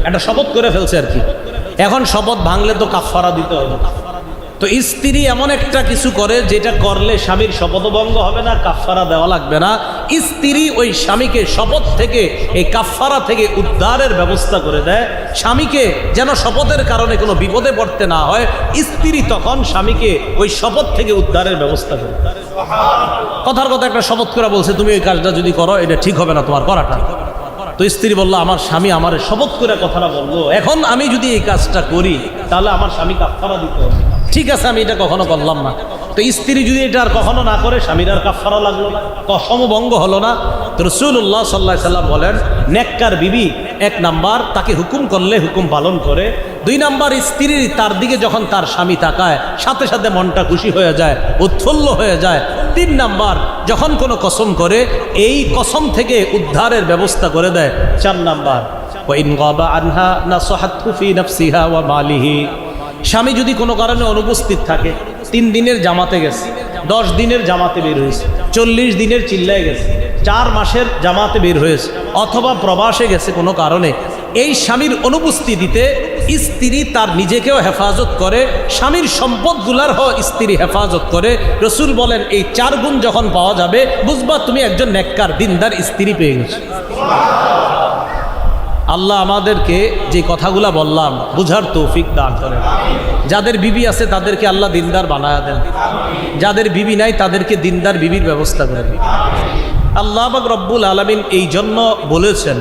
একটা শপথ করে ফেলছে আর কি, এখন শপথ ভাঙলে তো কাফারা দিতে হবে। তো স্ত্রী এমন একটা কিছু করে যেটা করলে স্বামীর শপথভঙ্গ হবে না, কাফারা দেওয়া লাগবে না। স্ত্রী ওই স্বামীকে শপথ থেকে, এই কাফারা থেকে উদ্ধারের ব্যবস্থা করে দেয়, স্বামীকে যেন শপথের কারণে কোনো বিপদে পড়তে না হয়। স্ত্রী তখন স্বামীকে ওই শপথ থেকে উদ্ধারের ব্যবস্থা করে। কথার কথা একটা শপথ করে বলছে, তুমি ওই কাজটা যদি করো এটা ঠিক হবে না তোমার করাটা। তো স্ত্রী বললো, আমার স্বামী আমার শপথ করে কথাটা বললো, এখন আমি যদি এই কাজটা করি তাহলে আমার স্বামী কাফারা দিতে হবে। ঠিক আছে, আমি এটা কখনো করলাম না। তো স্ত্রী যদি এটা আর কখনো না করে স্বামীর আর কাফারা লাগলো না, কসমভঙ্গ হলো না। তো রাসূলুল্লাহ সাল্লাল্লাহু আলাইহি সাল্লাম বলেন, নেককার বিবি 1 নাম্বার তাকে হুকুম করলে হুকুম পালন করে। 2 নাম্বার, স্ত্রী তার দিকে যখন তার স্বামী তাকায় সাথে সাথে মনটা খুশি হয়ে যায়, উৎফুল্ল হয়ে যায়। 3 নাম্বার, যখন কোনো কসম করে এই কসম থেকে উদ্ধারের ব্যবস্থা করে দেয়। 4 নাম্বার, ওয়া ইন গাবা আনহা নাসাহাতহু ফি নাফসিহা ওয়া মালিহি, স্বামী যদি কোনো কারণে অনুপস্থিত থাকে, 3 দিনের জামাতে গেছে, 10 দিনের জামাতে বের হয়েছে, 40 দিনের চিল্লায় গেছে, 4 মাসের জামাতে বের হয়েছে, অথবা প্রবাসে গেছে কোনো কারণে, এই স্বামীর অনুপস্থিতিতে স্ত্রী তার নিজেকেও হেফাজত করে, স্বামীর সম্পদগুলার স্ত্রী হেফাজত করে। রাসূল বলেন, এই 4 গুণ যখন পাওয়া যাবে বুঝবা তুমি একজন নেককার দিনদার স্ত্রী পেয়ে গেছো। আল্লাহ আমাদেরকে যে কথাগুলা বললাম বুঝার তৌফিক দান করেন। যাদের বিবি আছে তাদেরকে আল্লাহ দিনদার বানায়া দেন, যাদের বিবি নাই তাদেরকে দিনদার বিবির ব্যবস্থা করে দেন। আল্লাহ পাক রব্বুল আলামিন এই জন্য বলেছেন,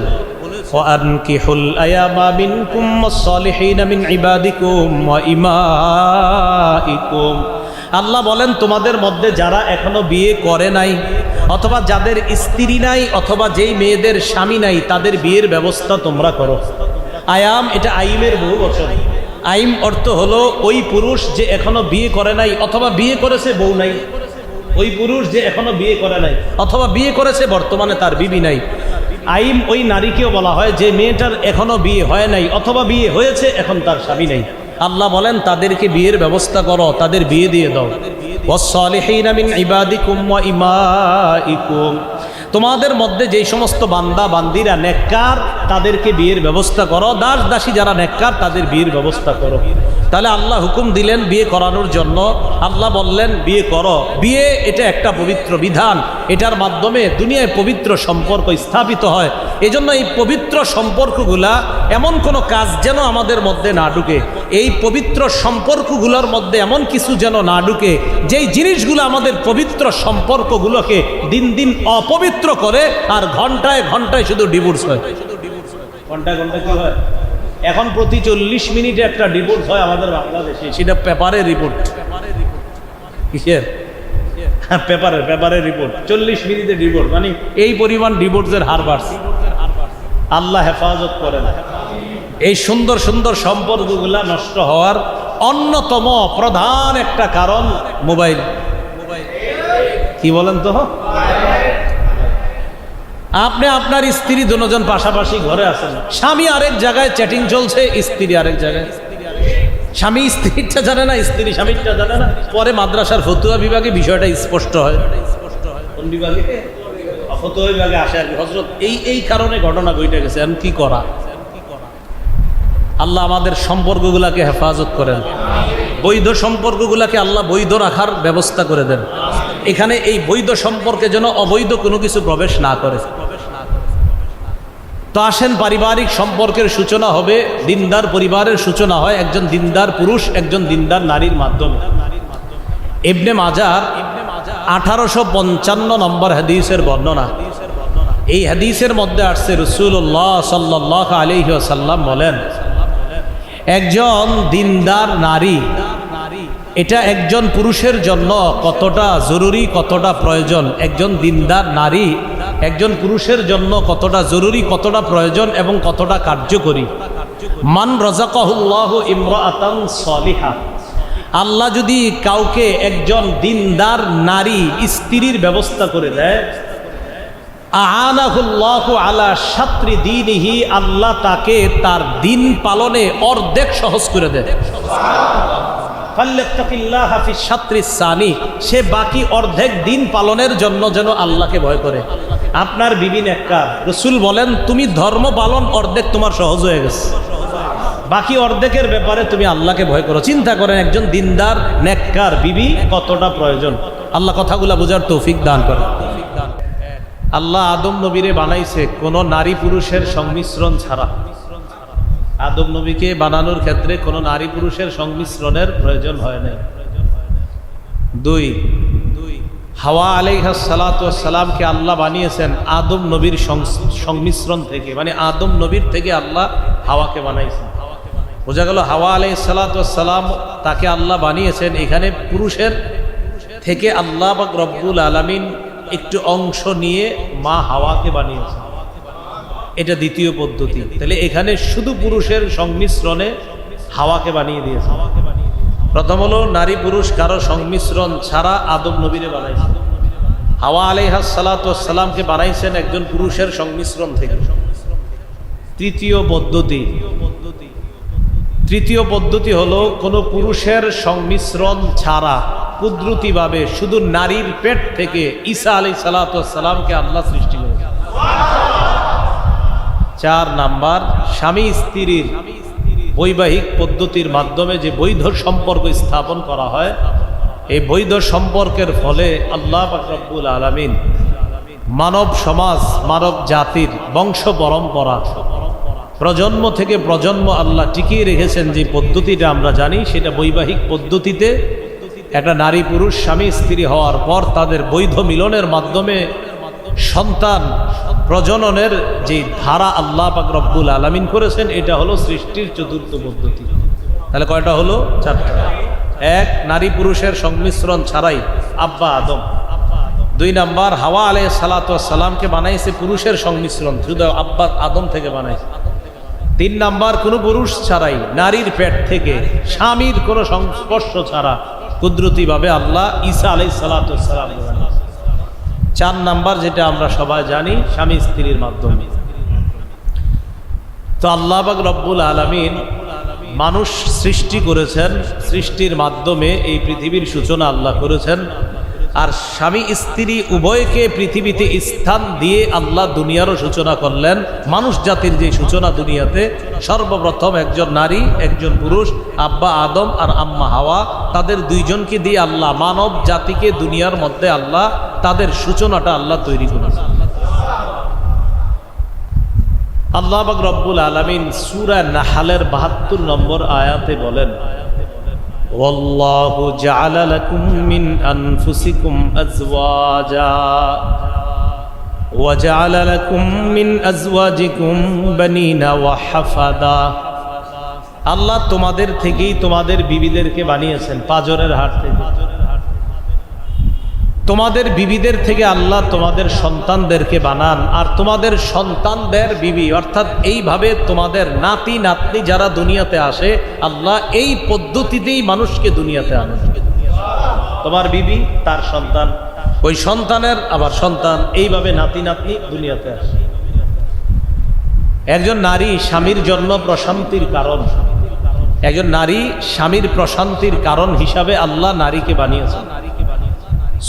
ওয়ানকিহুল আয়ামা মিনকুম ওয়াস-সালিহিনা মিন ইবাদিকুম ওয়া ইমাইকুম, আল্লাহ বলেন তোমাদের মধ্যে যারা এখনো বিয়ে করে নাই, অথবা যাদের স্ত্রী নাই, অথবা যেই মেয়েদের স্বামী নাই, তাদের বিয়ের ব্যবস্থা তোমরা করো। আয়াম, এটা আইমের বহু বচন। আইম অর্থ হলো ওই পুরুষ যে এখনো বিয়ে করে নাই অথবা বিয়ে করেছে বউ নাই, ওই পুরুষ যে এখনো বিয়ে করে নাই অথবা বিয়ে করেছে বর্তমানে তার বিবি নাই। আইম ওই নারীকেও বলা হয় যে মেয়েটার এখনো বিয়ে হয় নাই অথবা বিয়ে হয়েছে এখন তার স্বামী নাই। আল্লাহ বলেন তাদেরকে বিয়ের ব্যবস্থা করো, তাদের বিয়ে দিয়ে দাও। ওয়াস-সালিহিনা মিন ইবাদিকুম ওয়া ইমাইকুম, তোমাদের মধ্যে যেই সমস্ত বান্দা বান্দিরা নেককার তাদেরকে বিয়ের ব্যবস্থা করো, দাস দাসী যারা নেককার তাদের বিয়ের ব্যবস্থা করো। তাহলে আল্লাহ হুকুম দিলেন বিয়ে করানোর জন্য। আল্লাহ বললেন বিয়ে করো। বিয়ে এটা একটা পবিত্র বিধান, এটার মাধ্যমে দুনিয়ায় পবিত্র সম্পর্ক স্থাপিত হয়। এজন্য এই পবিত্র সম্পর্কগুলা এমন কোনো কাজ যেন আমাদের মধ্যে না ঢুকে, এই পবিত্র সম্পর্কগুলোর মধ্যে এমন কিছু যেন না ঢুকে যেই জিনিসগুলো আমাদের পবিত্র সম্পর্কগুলোকে দিন দিন অপবিত্র করে, আর ঘন্টায় ঘন্টায় শুধু ডিভোর্স হয়। ঘন্টায় ঘন্টায় কি হয়? এখন প্রতি 40 মিনিটে একটা ডিভোর্স হয় আমাদের বাংলাদেশে, সেটা পেপারে রিপোর্ট। কিসের? পেপারের রিপোর্ট। 40 মিনিটে ডিভোর্স, মানে এই পরিমাণ ডিভোর্সের হার বাড়ছে। আল্লাহ হেফাজত করেন। এই সুন্দর সুন্দর সম্পর্কগুলা নষ্ট হওয়ার অন্যতম প্রধান একটা কারণ মোবাইল। কি বলেন তো? আপনি আপনার স্ত্রী দুজন পাশাপাশি ঘরে আছেন, স্বামী আরেক জায়গায় চ্যাটিং চলছে, স্ত্রী আরেক জায়গায়। স্বামী স্ত্রীরটা জানে না, স্ত্রী স্বামীরটা জানে না। পরে মাদ্রাসার ফতুয়া বিভাগে বিষয়টা স্পষ্ট হয়। কোন বিভাগে? ফতুয়া বিভাগে আসে আর কি, হযরত এই কারণে ঘটনা ঘটে গেছে, এখন কি করা? আল্লাহ আমাদের সম্পর্কগুলাকে হেফাজত করেন, বৈধ সম্পর্কগুলাকে আল্লাহ বৈধ রাখার ব্যবস্থা করে দেন। এখানে এই বৈধ সম্পর্কে যেন অবৈধ কোনো কিছু প্রবেশ না করে। তো আসেন, পারিবারিক সম্পর্কের সূচনা হবে, দিনদার পরিবারের সূচনা হয় একজন দিনদার পুরুষ একজন দিনদার নারীর মাধ্যমে। ইবনে মাজাহ 1855 নম্বর হাদিসের বর্ণনা। এই হাদিসের মধ্যে আসছে রাসূলুল্লাহ সাল্লাল্লাহু আলাইহি ওয়াসাল্লাম বলেন, একজন দিনদার নারী এটা একজন পুরুষের জন্য কতটা জরুরি, কতটা প্রয়োজন। একজন দিনদার নারী একজন পুরুষের জন্য কতটা জরুরি, কতটা প্রয়োজন এবং কতটা কার্যকরী। মান রাযাকাহুল্লাহু ইমরাআতান সালিহা, আল্লাহ যদি কাউকে একজন দিনদার নারী স্ত্রীর ব্যবস্থা করে দেয়, আ'ানাহুল্লাহু আলা শাত্রি দীনিহি, আল্লাহ তাকে তার দিন পালনে অর্ধেক সহজ করে দেয়। ফাল্যাত্তাকিল্লাহা ফি শাত্রিস সানি, সে বাকি অর্ধেক দিন পালনের জন্য যেন আল্লাহকে ভয় করে। আপনার বিবি নেককার, রাসূল বলেন তুমি ধর্ম পালন অর্ধেক তোমার সহজ হয়ে গেছে, বাকি অর্ধেকের ব্যাপারে তুমি আল্লাহকে ভয় করো। চিন্তা করেন একজন দিনদার নেককার বিবি কতটা প্রয়োজন। আল্লাহ কথাগুলা বোঝার তৌফিক দান করে। আল্লাহ আদম নবীরে বানাইছে কোনো নারী পুরুষের সংমিশ্রণ ছাড়া। আদম নবীকে বানানোর ক্ষেত্রে কোনো নারী পুরুষের সংমিশ্রণের প্রয়োজন হয় নাই। দুই, হাওয়া আলাইহিস সালাতু ওয়াস সালামকে আল্লাহ বানিয়েছেন আদম নবীর সংমিশ্রণ থেকে, মানে আদম নবীর থেকে আল্লাহ হাওয়াকে বানাইছেন। বোঝা গেল হাওয়া আলাইহিস সালাতু ওয়াস সালাম তাকে আল্লাহ বানিয়েছেন, এখানে পুরুষের থেকে আল্লাহ পাক রব্বুল আলামিন একটু অংশ নিয়ে মা হাওয়াকে বানিয়েছেন। এটা দ্বিতীয় পদ্ধতি। তাহলে এখানে শুধু পুরুষের সংমিশ্রণে হাওয়াকে বানিয়ে দিয়েছে। প্রথম হলো নারী পুরুষ কারো সংমিশ্রণ ছাড়া আদম নবীরে বানাইছেন। হাওয়া আলাইহিস সালাতু ওয়াস সালামকে বানাইছেন একজন পুরুষের সংমিশ্রণ থেকে। তৃতীয় পদ্ধতি হলো কোনো পুরুষের সংমিশ্রণ ছাড়া কুদরতিভাবে শুধু নারীর পেট থেকে ঈসা আলাইহিস সালাতু ওয়াস সালামকে আল্লাহ সৃষ্টি করেছেন। 4 নাম্বার, স্বামী স্ত্রীর বৈবাহিক পদ্ধতির মাধ্যমে যে বৈধ সম্পর্ক স্থাপন করা হয়, এই বৈধ সম্পর্কের ফলে আল্লাহ পাক রব্বুল আলামিন মানব সমাজ, মানব জাতির বংশ পরম্পরা প্রজন্ম থেকে প্রজন্ম আল্লাহ টিকিয়ে রেখেছেন। যে পদ্ধতিটা আমরা জানি সেটা বৈবাহিক পদ্ধতিতে একটা নারী পুরুষ স্বামী স্ত্রী হওয়ার পর তাদের বৈধ মিলনের মাধ্যমে সন্তান প্রজননের যে ধারা আল্লাহ পাক রব্বুল আলামিন করেছেন, এটা হলো সৃষ্টির চতুর্থ পদ্ধতি। তাহলে কয়টা হলো? 4টা। 1, নারী পুরুষের সংমিশ্রণ ছাড়াই আব্বা আদম। 2 নাম্বার, হাওয়া আলাইহিস সালাতু ওয়াস সালামকে বানাইছে পুরুষের সংমিশ্রণ, শুধু আব্বা আদম থেকে বানাইছে। 3 নাম্বার, কোনো পুরুষ ছাড়াই নারীর পেট থেকে স্বামীর কোনো সংস্পর্শ ছাড়া কুদরতিভাবে আল্লাহ ঈসা আলাইহিস সালাতু ওয়াস সালামকে বানাইছে। 4 নাম্বার, যেটা আমরা সবাই জানি, স্বামী স্ত্রীর মাধ্যমে। তো আল্লাহ পাক রব্বুল আলামিন মানুষ সৃষ্টি করেছেন, সৃষ্টির মাধ্যমে এই পৃথিবীর সূচনা আল্লাহ করেছেন। আর স্বামী স্ত্রী উভয়কে পৃথিবীতে স্থান দিয়ে আল্লাহ দুনিয়ারও সূচনা করলেন। মানুষ জাতির যে সূচনা দুনিয়াতে, সর্বপ্রথম একজন নারী একজন পুরুষ, আব্বা আদম আর আম্মা হাওয়া, তাদের দুইজনকে দিয়ে আল্লাহ মানব জাতিকে দুনিয়ার মধ্যে আল্লাহ তাদের সূচনাটা আল্লাহ তৈরি করেছেন। আল্লাহ পাক রব্বুল আলামিন সূরা নাহলের ৭২ নম্বর আয়াতে বলেন, ওয়াল্লাহু জাআলা লাকুম মিন আনফুসিকুম আজওয়াজা ওয়া জাআলা লাকুম মিন আজওয়াজিকুম বানিনা ওয়া হাফাদা। আল্লাহ তোমাদের থেকেই তোমাদের বিবিদেরকে বানিয়েছেন, পাজরের হাড় থেকে। তোমাদের বিবিদের থেকে আল্লাহ তোমাদের সন্তানদেরকে বানান, আর তোমাদের সন্তানদের বিবি, অর্থাৎ এইভাবে তোমাদের নাতি নাতনি যারা দুনিয়াতে আসে, আল্লাহ এই পদ্ধতিতেই মানুষকে দুনিয়াতে আনে। তোমার বিবি তার সন্তান, ওই সন্তানের আবার সন্তান, এইভাবে নাতি নাতনি দুনিয়াতে আসে। একজন নারী স্বামীর জন্য প্রশান্তির কারণ, একজন নারী স্বামীর প্রশান্তির কারণ হিসাবে আল্লাহ নারীকে বানিয়েছেন।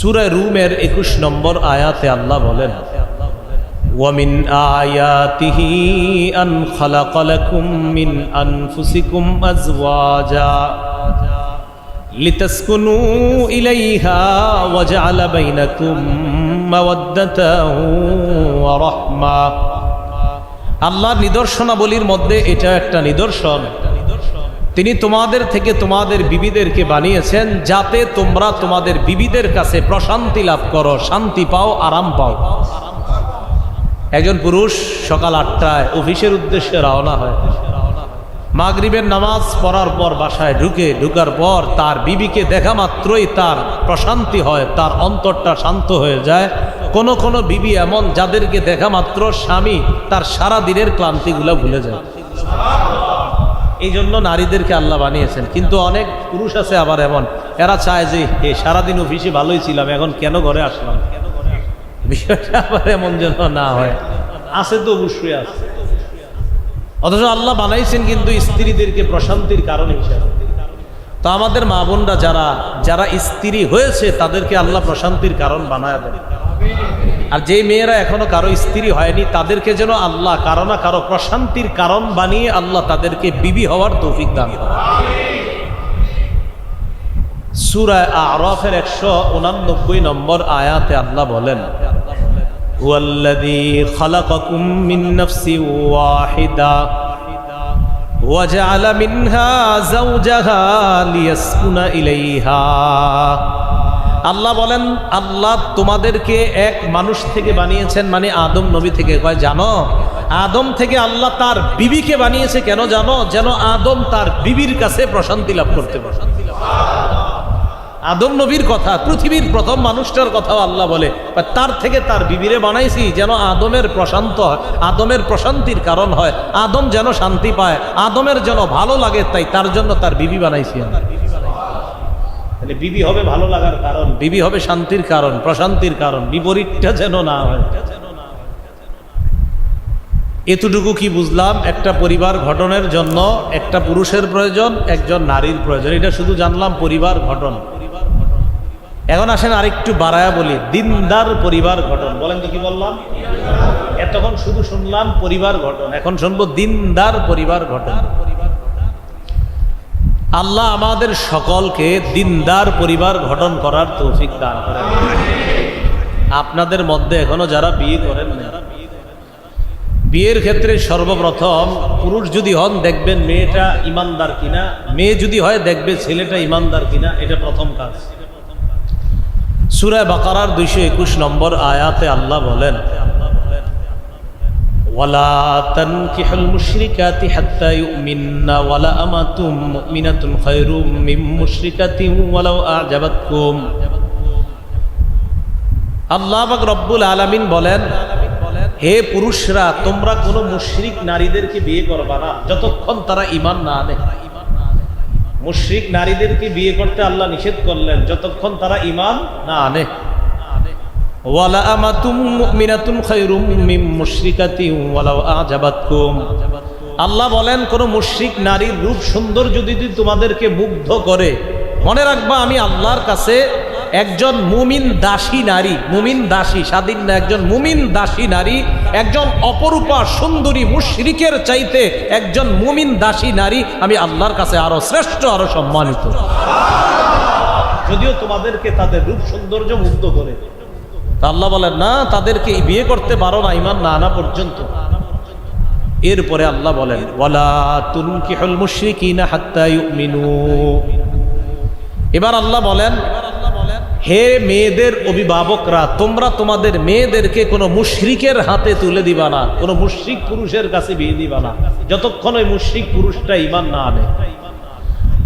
সূরা রুমের ২১ নম্বর আয়াতে আল্লাহ বলেন, ওয়ামিন আয়াতিহি আন খালাকা লাকুম মিন আনফুসিকুম আজওয়াজা লিতাসকুনু ইলাইহা ওয়া জাআলা বাইনাকুম মাওয়াদ্দাতাও ওয়া রাহমা। আল্লাহর নিদর্শনাবলীর মধ্যে এটা একটা নিদর্শন, তিনি তোমাদের থেকে তোমাদের বিবিদেরকে বানিয়েছেন যাতে তোমরা তোমাদের বিবিদের কাছে প্রশান্তি লাভ করো, শান্তি পাও, আরাম পাও। একজন পুরুষ সকাল ৮টায় অফিসের উদ্দেশ্যে রওনা হয়, মাগরিবের নামাজ পড়ার পর বাসায় ঢুকার পর তার বিবিকে দেখা মাত্রই তার প্রশান্তি হয়, তার অন্তরটা শান্ত হয়ে যায়। কোন কোন বিবি এমন যাদেরকে দেখা মাত্র স্বামী তার সারা দিনের ক্লান্তিগুলো ভুলে যায়। এই জন্য নারীদেরকে আল্লাহ বানিয়েছেন। কিন্তু অনেক পুরুষ আছে আবার এমন, এরা চায় যে সারাদিন অফিসে ভালোই ছিলাম, এখন কেন ঘরে আসলাম। বিষয়টা আবার এমন যেন না হয়, আছে তো অবশ্যই আছে। অথচ আল্লাহ বানাইছেন কিন্তু স্ত্রীদেরকে প্রশান্তির কারণ হিসেবে। তো আমাদের মা বোনরা যারা স্ত্রী হয়েছে তাদেরকে আল্লাহ প্রশান্তির কারণ বানায় দেন। আর যে মেয়েরা এখনো কারো স্ত্রী হয়নি তাদেরকে যেন আল্লাহ কারো না কারো প্রশান্তির কারণ বানিয়ে আল্লাহ তাদেরকে বিবি হওয়ার তৌফিক দান করেন। সূরা আরাফের ১৮৯ নম্বর আয়াতে আল্লাহ বলেন, হুয়াল্লাযী খালাকাকুম মিন নাফসিন ওয়াহিদা ওয়া জাআলা মিনহা যাওজাহা লিয়াসকুনা ইলাইহা। আল্লাহ বলেন, আল্লাহ তোমাদেরকে এক মানুষ থেকে বানিয়েছেন, মানে আদম নবী থেকে। কয় জানো, আদম থেকে আল্লাহ তার বিবিকে বানিয়েছে কেন জানো? যেন আদম তার বিবির কাছে প্রশান্তি লাভ করতে পারে। আদম নবীর কথা, পৃথিবীর প্রথম মানুষটার কথাও আল্লাহ বলে, তার থেকে তার বিবিরে বানাইছি যেন আদমের প্রশান্ত হয়, আদমের প্রশান্তির কারণ হয়, আদম যেন শান্তি পায়, আদমের যেন ভালো লাগে, তাই তার জন্য তার বিবি বানাইছি। বিবি হবে ভালো লাগার কারণ, বিবি হবে শান্তির কারণ, প্রশান্তির কারণ, বিপরীতটা যেন না হয়। এতটুকু কি বুঝলাম? একটা পরিবার গঠনের জন্য একটা পুরুষের প্রয়োজন, একজন নারীর প্রয়োজন। এটা শুধু জানলাম পরিবার গঠন। এখন আসেন আরেকটু বাড়ায়া বলি, দিনদার পরিবার গঠন। বলেন তো কি বললাম? এতক্ষণ শুধু শুনলাম পরিবার গঠন, এখন শুনবো দিনদার পরিবার গঠন। আল্লাহ আমাদের সকলকে দিনদার পরিবার গঠন করার তৌফিক দান করেন। আপনাদের মধ্যে এখনো যারা বিয়ে করেন না, বিয়ের ক্ষেত্রে সর্বপ্রথম পুরুষ যদি হন দেখবেন মেয়েটা ইমানদার কিনা, মেয়ে যদি হয় দেখবে ছেলেটা ইমানদার কিনা, এটা প্রথম কাজ। সূরা বাকারার ২২১ নম্বর আয়াতে আল্লাহ বলেন, ওয়ালা তানকিহুল মুশরিকাতি হাত্তা ইউমিন্না ওয়ালা আমাতুম মুমিনাতুন খায়রুম মিন মুশরিকাতিন ওয়ালাউ আ'জাবাতকুম। আল্লাহ পাক রব্বুল আলামিন বলেন, হে পুরুষরা, তোমরা কোনো মুশরিক নারীদেরকে বিয়ে করবা না যতক্ষণ তারা ঈমান না আনে। মুশরিক নারীদেরকে বিয়ে করতে আল্লাহ নিষেধ করলেন যতক্ষণ তারা ঈমান না আনে। ওয়ালা আমাতুম মুমিনাতুন খায়রুম মিন মুশরিকাতিন ওয়ালাউ আ'জাবাতকুম। আল্লাহ বলেন, কোন মুশরিক নারীর রূপ সুন্দর যদি তোমাদেরকে মুগ্ধ করে, মনে রাখবা আমি আল্লাহর কাছে একজন মুমিন দাসী নারী, মুমিন দাসী স্বাধীন না, একজন মুমিন দাসী নারী একজন অপরূপা সুন্দরী মুশরিকের চাইতে একজন মুমিন দাসী নারী আমি আল্লাহর কাছে আরো শ্রেষ্ঠ, আরো সম্মানিত। যদিও তোমাদেরকে তাদের রূপ সৌন্দর্য মুগ্ধ করে, তা আল্লাহ বলেন না তাদেরকে বিয়ে করতে পারো না ঈমান না আনা পর্যন্ত। এরপরে আল্লাহ বলেন ওয়ালা তুনকিহুল মুশরিকিনা হাত্তা ইউমিনু। এবার আল্লাহ বলেন হে মেয়েদের অভিভাবকরা, তোমরা তোমাদের মেয়েদেরকে কোনো মুশরিকের হাতে তুলে দিবা না, কোনো মুশরিক পুরুষের কাছে বিয়ে দিবা না যতক্ষণ ওই মুশরিক পুরুষটা ঈমান না আনে।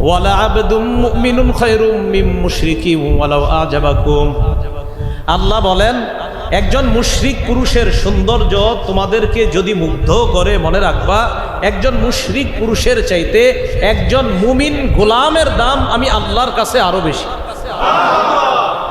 ওয়ালা আবদুম মুমিনুন খায়রুম মিন মুশরিকিন ওয়ালাউ আজাবাকুম। আল্লাহ বলেন একজন মুশরিক পুরুষের সৌন্দর্য তোমাদেরকে যদি মুগ্ধ করে, মনে রাখবা একজন মুশরিক পুরুষের চাইতে একজন মুমিন গোলামের দাম আমি আল্লাহর কাছে আরো বেশি।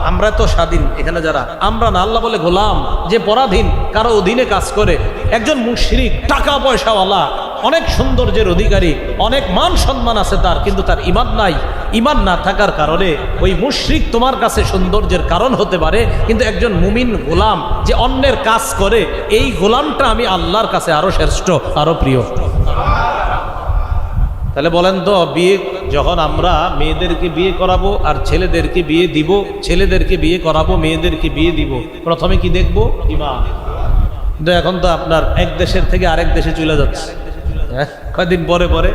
আমরা তো স্বাধীন এখানে যারা, আমরা না, আল্লাহ বলে গোলাম যে পরাধীন কারো অধীনে কাজ করে। একজন মুশরিক টাকা পয়সাওয়ালা, অনেক সৌন্দর্যের অধিকারী, অনেক মান সম্মান আছে তার, কিন্তু তার ঈমান নাই। ঈমান না থাকার কারণে ওই মুশরিক তোমার কাছে সৌন্দর্যের কারণ হতে পারে, কিন্তু একজন মুমিন গোলাম যে অন্যের কাজ করে, এই গোলামটা আমি আল্লাহর কাছে আরো শ্রেষ্ঠ, আরো প্রিয়। তাহলে বলেন তো, বিয়ে যখন আমরা মেয়েদেরকে বিয়ে করাবো আর ছেলেদেরকে বিয়ে দিব, ছেলেদেরকে বিয়ে করাবো মেয়েদেরকে বিয়ে দিব, প্রথমে কি দেখবো? ঈমান। কিন্তু এখন তো আপনার এক দেশের থেকে আরেক দেশে চলে যাচ্ছে, কয়েকদিন পরে পরে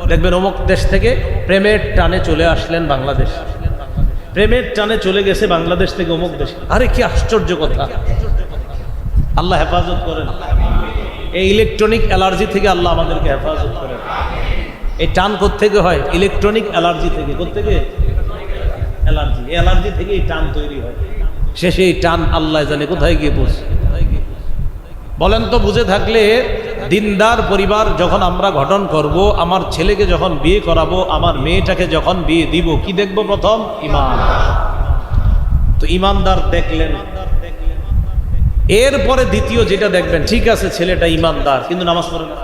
দেখবেন অমুক দেশ থেকে প্রেমের টানে চলে আসলেন বাংলাদেশ, প্রেমের টানে চলে গেছে বাংলাদেশ থেকে অমুক দেশে। আরে কি আশ্চর্য কথা! আল্লাহ হেফাজত করেন। এই ইলেকট্রনিক অ্যালার্জি থেকে আল্লাহ আমাদেরকে হেফাজত করেন। এই টান কোত্থেকে হয়? ইলেকট্রনিক অ্যালার্জি থেকে। কোত্থেকে? অ্যালার্জি। এই অ্যালার্জি থেকে এই টান তৈরি হয়, শেষে এই টান আল্লাহ জানে কোথায় গিয়ে পৌঁছে। বলেন তো, বুঝে থাকলে দিনদার পরিবার যখন আমরা গঠন করব, আমার ছেলেকে যখন বিয়ে করাবো, আমার মেয়েটাকে যখন বিয়ে দিব, কি দেখবো? প্রথম ঈমান। তো ঈমানদার দেখলেন, এরপরে দ্বিতীয় যেটা দেখবেন, ঠিক আছে ছেলেটা ঈমানদার কিন্তু নামাজ পড়ে না।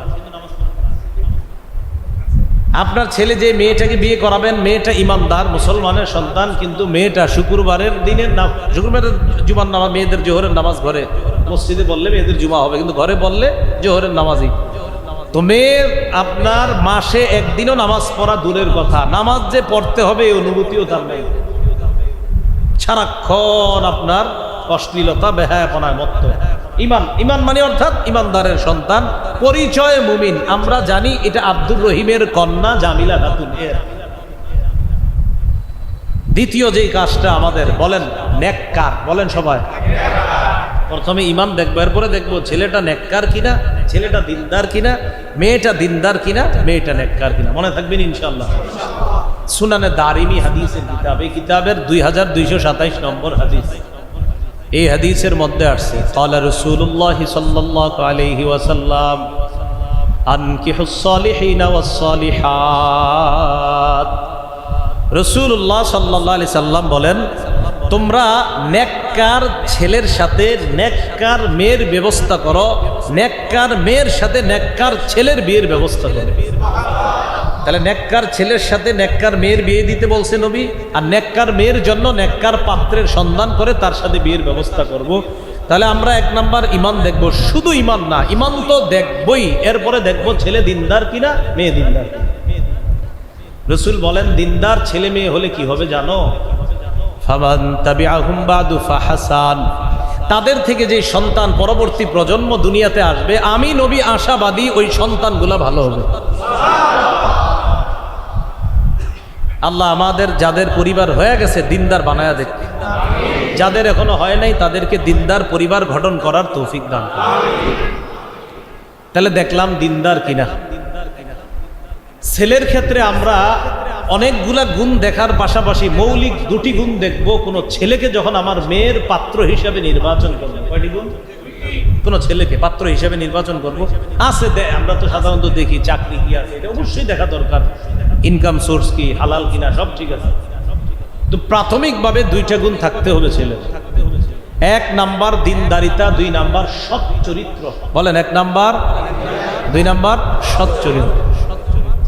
আপনার ছেলে যে মেয়েটাকে বিয়ে করাবেন, মেয়েটা ঈমানদার মুসলমানের সন্তান, কিন্তু মেয়েটা শুক্রবারের দিনের শুক্রবারের জুমার নামাজ, মেয়েদের জোহরের নামাজ ঘরে, মসজিদে বললে মেয়েদের জুমা হবে, কিন্তু ঘরে বললে জোহরের নামাজই। তো মেয়ের আপনার মাসে একদিনও নামাজ পড়া দূরের কথা, নামাজ যে পড়তে হবে এই অনুভূতিও তার নেই। সারাক্ষণ আপনার অশ্লীলতা, বেহায়াপনায় মত্ত। ঈমান, ঈমান মানে অর্থাৎ ঈমানদারের সন্তান, পরিচয় মুমিন। আমরা জানি এটা আব্দুর রহিমের কন্যা জামিলা খাতুনের। দ্বিতীয় যেই কাজটা আমাদের, বলেন নেককার, বলেন সবাই। প্রথমে ঈমান দেখবো, এরপরে দেখবো ছেলেটা নেককার কিনা, ছেলেটা দিনদার কিনা, মেয়েটা দিনদার কিনা, মেয়েটা নেককার কিনা। মনে থাকবেন ইনশাআল্লাহ। সুনানে দারিমি হাদিসের কিতাব, এই কিতাবের 2227 নম্বর হাদিস। এই হাদিসের মধ্যে আসছে ক্বালা রাসূলুল্লাহ সাল্লাল্লাহু আলাইহি ওয়াসাল্লাম আনকিহুস সালিহিনা ওয়াস সালিহাত। রাসূলুল্লাহ সাল্লাল্লাহু আলাইহি সাল্লাম বলেন, তোমরা নেককার ছেলের সাথে নেককার মেয়ের ব্যবস্থা করো, নেককার মেয়ের সাথে নেককার ছেলের বিয়ের ব্যবস্থা করো। তাহলে নেককার ছেলের সাথে নেককার মেয়ের বিয়ে দিতে বলছে নবী, আর নেককার মেয়ের জন্য নেককার পাত্রের সন্ধান করে তার সাথে বিয়ের ব্যবস্থা করব। তাহলে আমরা এক নাম্বার ঈমান দেখব। শুধু ঈমান না, ঈমান তো দেখবই, এরপরে দেখব ছেলে দিনদার কিনা, মেয়ে দিনদার কিনা। রাসূল বলেন, দিনদার ছেলে মেয়ে হলে কি হবে জানো? ফামান তাবিআহুম বাদু ফাহাসান। তাদের থেকে যে সন্তান পরবর্তী প্রজন্ম দুনিয়াতে আসবে, আমি নবী আশাবাদী ওই সন্তানগুলা ভালো হবে। আল্লাহ আমাদের যাদের পরিবার হয়ে গেছে দিনদার বানায়া দেখতে, যাদের এখনো হয় নাই তাদেরকে দিনদার পরিবার গঠন করার তৌফিক দান করুন। তাহলে দেখলাম দিনদার কিনা। ছেলের ক্ষেত্রে আমরা অনেকগুলা গুণ দেখার পাশাপাশি মৌলিক দুটি গুণ দেখব কোন ছেলেকে যখন আমার মেয়ের পাত্র হিসাবে নির্বাচন করবো। কয়টি গুণ? কোন ছেলেকে পাত্র হিসাবে নির্বাচন করব আছে, আমরা তো সাধারণত দেখি চাকরি কি আছে, এটা অবশ্যই দেখা দরকার, ইনকাম সোর্স কি, হালাল কিনা, সব ঠিক আছে। তো প্রাথমিকভাবে দুইটা গুণ থাকতে হবে ছেলে। এক নাম্বার দিনদারিতা, দুই নাম্বার সৎ চরিত্র। বলেন, এক নাম্বার, দুই নাম্বার সৎ চরিত্র।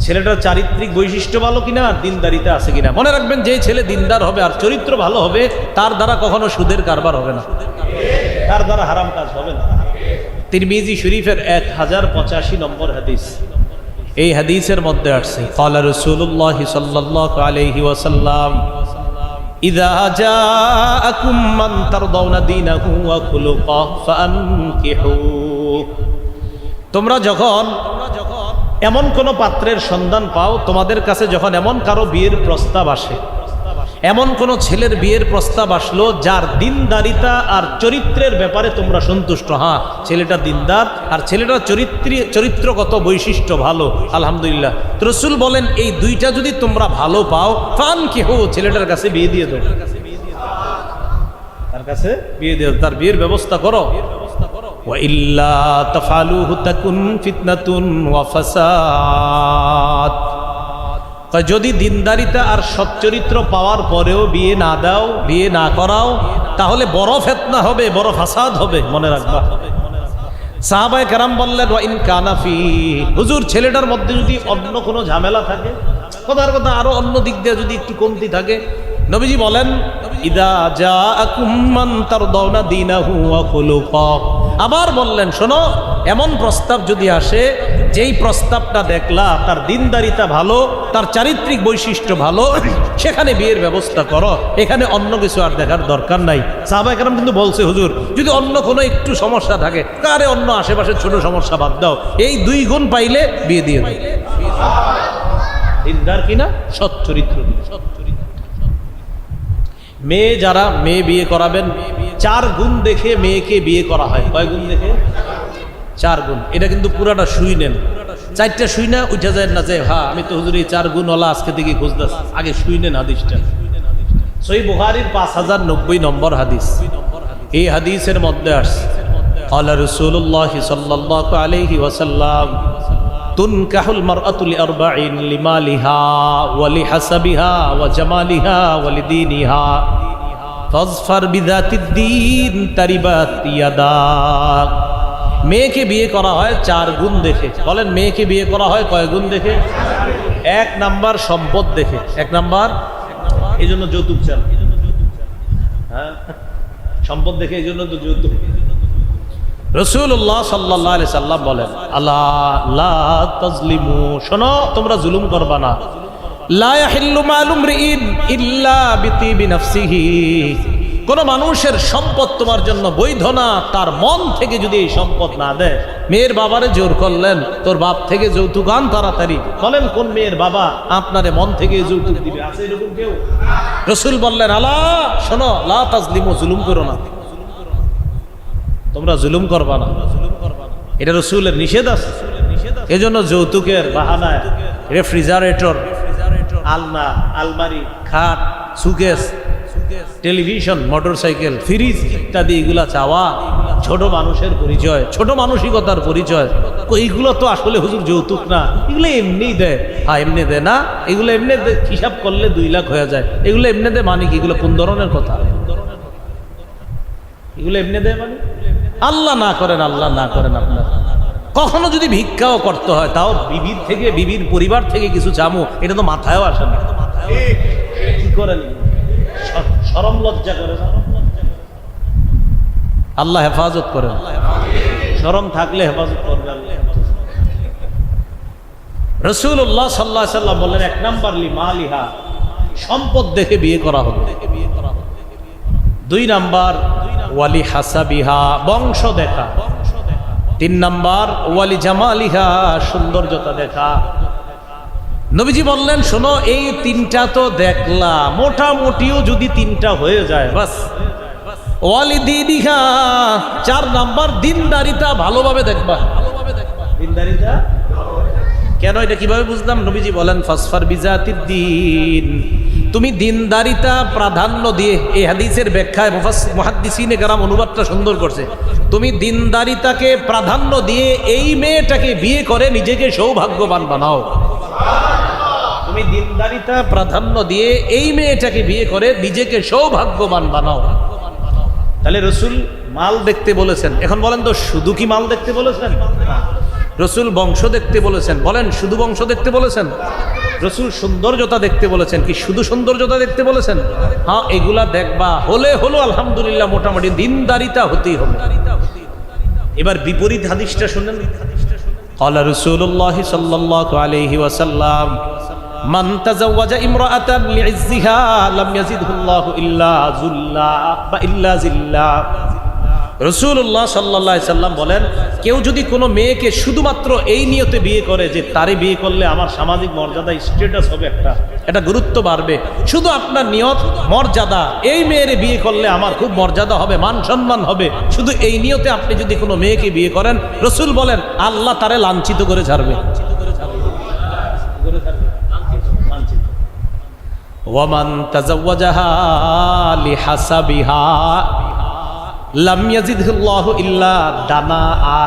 ছেলেটার চারিত্রিক বৈশিষ্ট্য ভালো কিনা, দিনদারিতে আছে কিনা। মনে রাখবেন, যে ছেলে দিনদার হবে আর চরিত্র ভালো হবে, তার দ্বারা কখনো সুদের কারবার হবে না, তার দ্বারা হারাম কাজ হবে না। তিরমিজি শরীফের 1085 নম্বর হাদিস, এই হাদিসের মধ্যে আসছে, ক্বালা রাসূলুল্লাহ সাল্লাল্লাহু আলাইহি ওয়াসাল্লাম, ইযা জাআকুম মান তারদাউনা দীনাহু ওয়া খুলুকাহু ফাআনকিহু। তোমরা যখন এমন কোন পাত্রের সন্ধান পাও, তোমাদের কাছে যখন এমন কারো বিয়ের প্রস্তাব আসে, এমন কোন ছেলের বিয়ের প্রস্তাব আসলো যার দিনদারিতা আর চরিত্রের ব্যাপারে তোমরা সন্তুষ্ট, হ্যাঁ ছেলেটা দিনদার আর ছেলেটার চরিত্রগত বৈশিষ্ট্য ভালো, আলহামদুলিল্লাহ। তো রাসূল বলেন, এই দুইটা যদি তোমরা ভালো পাও, ফানকিহু, ছেলেটার কাছে বিয়ে দিয়ে দাও, তার কাছে বিয়ে দিয়ে দাও, তার বিয়ের ব্যবস্থা করো। ওয়া ইল্লা তাফআলুহু তাকুন ফিতনাতুন ওয়া ফাসাদ। যদি দিনদারিতা আর সচ্চরিত্র পাওয়ার পরেও বিয়ে না দাও, বিয়ে না করাও, তাহলে বড় ফিতনা হবে, বড় ফাসাদ হবে, মনে রাখবা। সাহাবায়ে কেরাম বললেন, ওয়া ইন কানা ফি, হুজুর ছেলেটার মধ্যে যদি অন্য কোনো ঝামেলা থাকে, কথার কথা আরো অন্য দিক দিয়ে যদি একটু কমতি থাকে, নবীজি বলেন, ইদা জাআকুম মান তারদাউনা দীনাহু ওয়া খুলুকাহু। আবার বললেন, শোনো, এমন প্রস্তাব যদি আসে, যেই প্রস্তাবটা দেখলা তার দিনদারিতা ভালো, তার চারিত্রিক বৈশিষ্ট্য ভালো, সেখানে বিয়ের ব্যবস্থা করো, এখানে অন্য কিছু আর দেখার দরকার নাই। সাহাবায়ে কেরাম কিন্তু বলছে, হুজুর যদি অন্য কোনো একটু সমস্যা থাকে, কারে অন্য আশেপাশে ছোট সমস্যা বাদ দাও, এই 2 গুণ পাইলে বিয়ে দিয়ে দাও। দিনদার কিনা, সৎ চরিত্র কিনা। মেয়ে যারা মেয়ে বিয়ে করাবেন, 4 গুণ দেখে মেয়েকে বিয়ে করা হয়। কয় গুণ দেখে? 4 গুণ। এটা কিন্তু পুরাটা শুই নেন, 4টা শুই না উঠে যায় না যে হ্যাঁ আমি তো হুজুর এই 4 গুণওয়ালা আজকে থেকে খুঁজতেছি, আগে শুই নেন হাদিসটা। সহিহ বুখারীর 5090 নম্বর হাদিস, এই হাদিসের মধ্যে আসছে, ক্বালা রাসূলুল্লাহ সাল্লাল্লাহু আলাইহি ওয়াসাল্লাম, তুনকাহুল মারআতু লিআরবাঈন, লিমালিহা ওয়া লিহাসাবিহা ওয়া জামালিহা ওয়া লিদীনিহা ফাজফার বিযাতিদ দীন তারিবাত ইয়াদাক। মেয়েকে বিয়ে করা হয় 4 গুণ দেখে। বলেন, মেয়েকে বিয়ে করা হয় কয় গুণ দেখে? 1 নাম্বার সম্পদ দেখে। 1 নাম্বার, এই জন্য যৌতুক চান, হ্যাঁ সম্পদ দেখে, এই জন্য তো যৌতুক। রাসূলুল্লাহ সাল্লাল্লাহু আলাইহি সাল্লাম বলেন, আলা লা তাজলিমু, শোনো তোমরা জুলুম করবা না। লা ইয়াহিল্লু মালু মরিইন ইল্লা বিতিবি নাফসিহি, কোন মানুষের সম্পদ তোমার জন্য বৈধ না, তার মন থেকে যদি এই সম্পদ না দেয়। মেয়ের বাবারে জোর করলেন, তোর বাপ থেকে যৌতুক আন তাড়াতাড়ি। বলেন, কোন মেয়ের বাবা আপনারে মন থেকে যৌতুক দিবে? আছে এরকম কেউ? রাসূল বললেন, আলা শোনো, লা তাজলিমু, জুলুম করো না, তোমরা জুলুম করবা না, এটা রাসূলের নিষেধ আছে। এজন্য যৌতুকের বাহানায় রেফ্রিজারেটর, আলনা, আলমারি, খাট, সুকেস, টেলিভিশন, মোটরসাইকেল, ফ্রিজ ইত্যাদি এগুলা চাওয়া ছোট মানুষের পরিচয়, ছোট মানসিকতার পরিচয়। এইগুলো তো আসলে হুজুর যৌতুক না, এগুলো এমনিই দেয়। হ্যাঁ এমনি দেয় না, এগুলো এমনি হিসাব করলে 2 লাখ হয়ে যায়। এগুলো এমনি দেয় মানে কি? এগুলো কোন ধরনের কথা? এগুলো এমনি দেয় মানে? আল্লাহ না করেন, আল্লাহ না করেন। আপনার কখনো যদি ভিক্ষাও করতে হয়, তাও বিবির থেকে, বিবির পরিবার থেকে কিছু চামু, এটা তো মাথায়ও আসে না। কি করেন? শরম লজ্জা করে না? আল্লাহ হেফাজত করেন, শরম থাকলে হেফাজত করবেন। রাসূলুল্লাহ সাল্লাল্লাহু আলাইহি সাল্লাম বললেন, 1 নাম্বার লিমালিহা, সম্পদ দেখে বিয়ে করা হবে। 2 নাম্বার ওয়ালি হাসাবিহা, বংশ দেখা। 3 নাম্বার ওয়ালি জামালিহা, সৌন্দর্যতা দেখা। নবীজি বললেন, শোনো এই 3টা তো দেখলা, মোটামুটিও যদি 3টা হয়ে যায় বাস। ওয়ালি দীনিহা, 4 নাম্বার দিনদারিতা ভালোভাবে দেখবা। দিনদারিতা কেন, এটা কিভাবে বুঝলাম? নবীজি বলেন, ফাসফার বিজাতিদ দ্বীন, তুমি দিনদারিতা প্রাধান্য দিয়ে, এই হাদিসের ব্যাখ্যায় মুহাদ্দিসিনে কেরাম অনুবাদটা সুন্দর করছে। তুমি দিনদারিতাকে প্রাধান্য দিয়ে এই মেয়েটাকে বিয়ে করে নিজেকে সৌভাগ্যবান বানাও। তুমি দিনদারিতা প্রাধান্য দিয়ে এই মেয়েটাকে বিয়ে করে নিজেকে সৌভাগ্যবান বানাও। তাহলে রাসূল মাল দেখতে বলেছেন। এখন বলেন তো, শুধু কি মাল দেখতে বলেছেন? রসুল বংশ দেখতে বলেছেন, বলেন শুধু বংশ দেখতে বলেছেন? রসুল সৌন্দর্যতা দেখতে বলেছেন, কি শুধু সৌন্দর্যতা দেখতে বলেছেন? হ্যাঁ, এগুলা দেখবা, হলে হলো আলহামদুলিল্লাহ, মোটামুটি দিনদারিতা হতেই হবে। এবার বিপরীত হাদিসটা শুনেন। قال رسول الله صلى الله عليه وسلم من تزوج امرأة لعزها لم يزده الله إلا ذلا إلا ذلا। রাসূলুল্লাহ সাল্লাল্লাহু আলাইহি সাল্লাম বলেন, কেউ যদি কোনো মেয়েকে শুধুমাত্র এই নিয়তে বিয়ে করে যে তারে বিয়ে করলে আমার সামাজিক মর্যাদা, স্ট্যাটাস হবে, একটা গুরুত্ব বাড়বে, শুধু আপনার নিয়ত মর্যাদা, এই মেয়েরে বিয়ে করলে আমার খুব মর্যাদা হবে, মান সম্মান হবে, শুধু এই নিয়তে আপনি যদি কোনো মেয়েকে বিয়ে করেন, রাসূল বলেন আল্লাহ তারে লাঞ্ছিত করে ছাড়বে। ওয়ামান তাজাওয়াজাহা লিহাসাবিহা লাম ইয়াজিদহুল্লাহু ইল্লা দানাআ।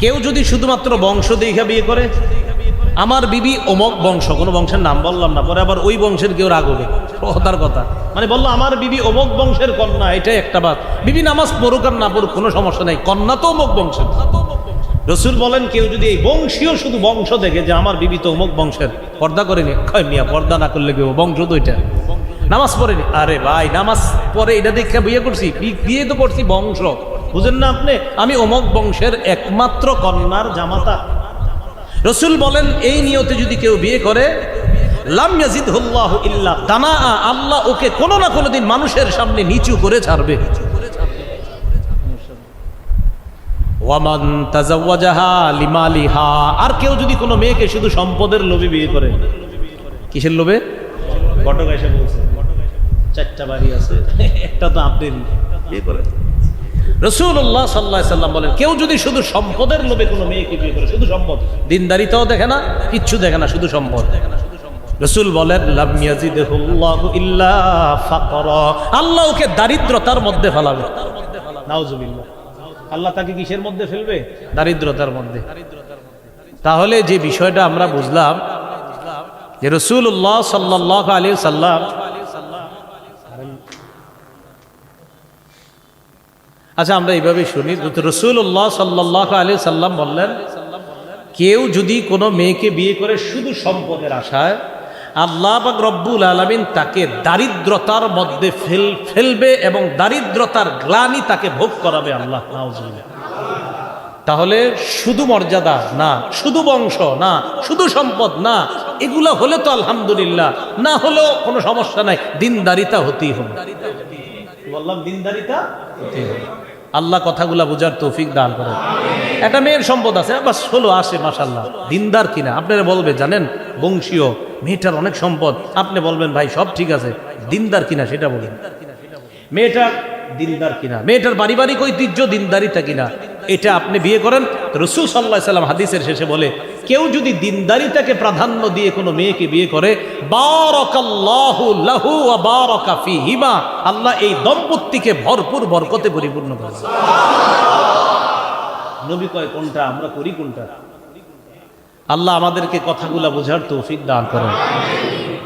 কেউ যদি শুধুমাত্র বংশ দেখে বিয়ে করে, আমার বিবি অমক বংশ, কোনো বংশের নাম বললাম না, পরে আবার ওই বংশের কেউ রাগ হবে, কথার কথা, মানে বললো আমার বিবি অমক বংশের কন্যা, এটাই একটা বাত। বিবি নামাজ পড়ুক আর না পড়ুক কোনো সমস্যা নাই, কন্যা তো অমক বংশের। রাসূল বলেন কেউ যদি এই বংশীয় শুধু বংশ দেখে যে আমার বিবি তো অমুক বংশের, পর্দা করেনি, কয় মিয়া পর্দা না করলে কেউ বংশ তো এটা, নামাজ পড়েনি, আরে ভাই নামাজ পড়ে এটা দেখে বিয়ে করছি, বিয়ে তো করছি বংশ, বুঝেন না আপনি, আমি অমুক বংশের একমাত্র কন্যার জামাতা। রাসূল বলেন এই নিয়তে যদি কেউ বিয়ে করে, লাম ইয়াজিদহুল্লাহু ইল্লা দানাআ, আল্লাহ ওকে কোনো না কোনো দিন মানুষের সামনে নিচু করে ছাড়বে। ওয়ামান তাজাওয়াজাহা লিমালিহা, আর কেউ যদি কোনো মেয়েকে শুধু সম্পদের লোভে বিয়ে করে, কিসের লোভে? ঘটক এসে বলছে 4টা বাড়ি আছে, একটা তো আপনি বিয়ে করেন। রাসূলুল্লাহ সাল্লাল্লাহু আলাইহি সাল্লাম বলেন কেউ যদি শুধু সম্পদের লোভে কোনো মেয়েকে বিয়ে করে, শুধু সম্পদ, দিনদারিতাও দেখে না, কিচ্ছু দেখে না, শুধু সম্পদ, রাসূল বলেন লাম ইয়াজিদহুল্লাহু ইল্লা ফাকরা, আল্লাহ ওকে দারিদ্রতার মধ্যে ফেলাবে। নাউজুবিল্লাহ, আল্লাহ তাকে কিসের মধ্যে ফেলবে? দারিদ্রতার মধ্যে। তাহলে যে বিষয়টা আমরা বুঝলাম যে রাসূলুল্লাহ সাল্লাল্লাহু আলাইহি সাল্লাম, আচ্ছা আমরা এইভাবে শুনি, রাসূলুল্লাহ সাল্লাল্লাহু আলাইহি সাল্লাম বললেন কেউ যদি কোনো মেয়েকে বিয়ে করে শুধু সম্পদের আশায়, আল্লাহ পাক রব্বুল আলামিন তাকে দারিদ্রতার মধ্যে ফেলবে এবং দারিদ্রতার গ্লানি তাকে ভোগ করাবে আল্লাহ। নাউজুবিল্লাহ। তাহলে শুধু মর্যাদা না, শুধু বংশ না, শুধু সম্পদ না, এগুলো হলে তো আলহামদুলিল্লাহ, না হলেও কোনো সমস্যা নাই, দিনদারিতা হতেই হবে। বললাম দিনদারিতা হতেই হবে। আল্লাহ কথাগুলা বুঝার তৌফিক দান করেন। একটা মেয়ের সম্পদ আছে, বাস হলো আসে, মাশাআল্লাহ, দিনদার কিনা আপনারা বলবে, জানেন বংশীয় মেয়েটার অনেক সম্পদ, আপনি বলবেন ভাই সব ঠিক আছে, দিনদার কিনা সেটা বলেন। মেয়েটা দিনদার কিনা, মেয়েটার পারিবারিক ঐতিহ্য দিনদারিতা কিনা, এটা আপনি বিয়ে করেন। রাসূল সাল্লাল্লাহু আলাইহি সাল্লাম হাদিসের শেষে বলে কেউ যদি দিনদারিতাকে প্রাধান্য দিয়ে কোনো মেয়েকে বিয়ে করে, বারাকাল্লাহু লাহু ওয়া বারাকা ফীহিমা, আল্লাহ এই দম্পতিকে ভরপুর বরকতে পরিপূর্ণ করে। নবী কয় কোনটা, আমরা করি কোনটা? আল্লাহ আমাদেরকে কথাগুলা বোঝার তৌফিক দান করেন।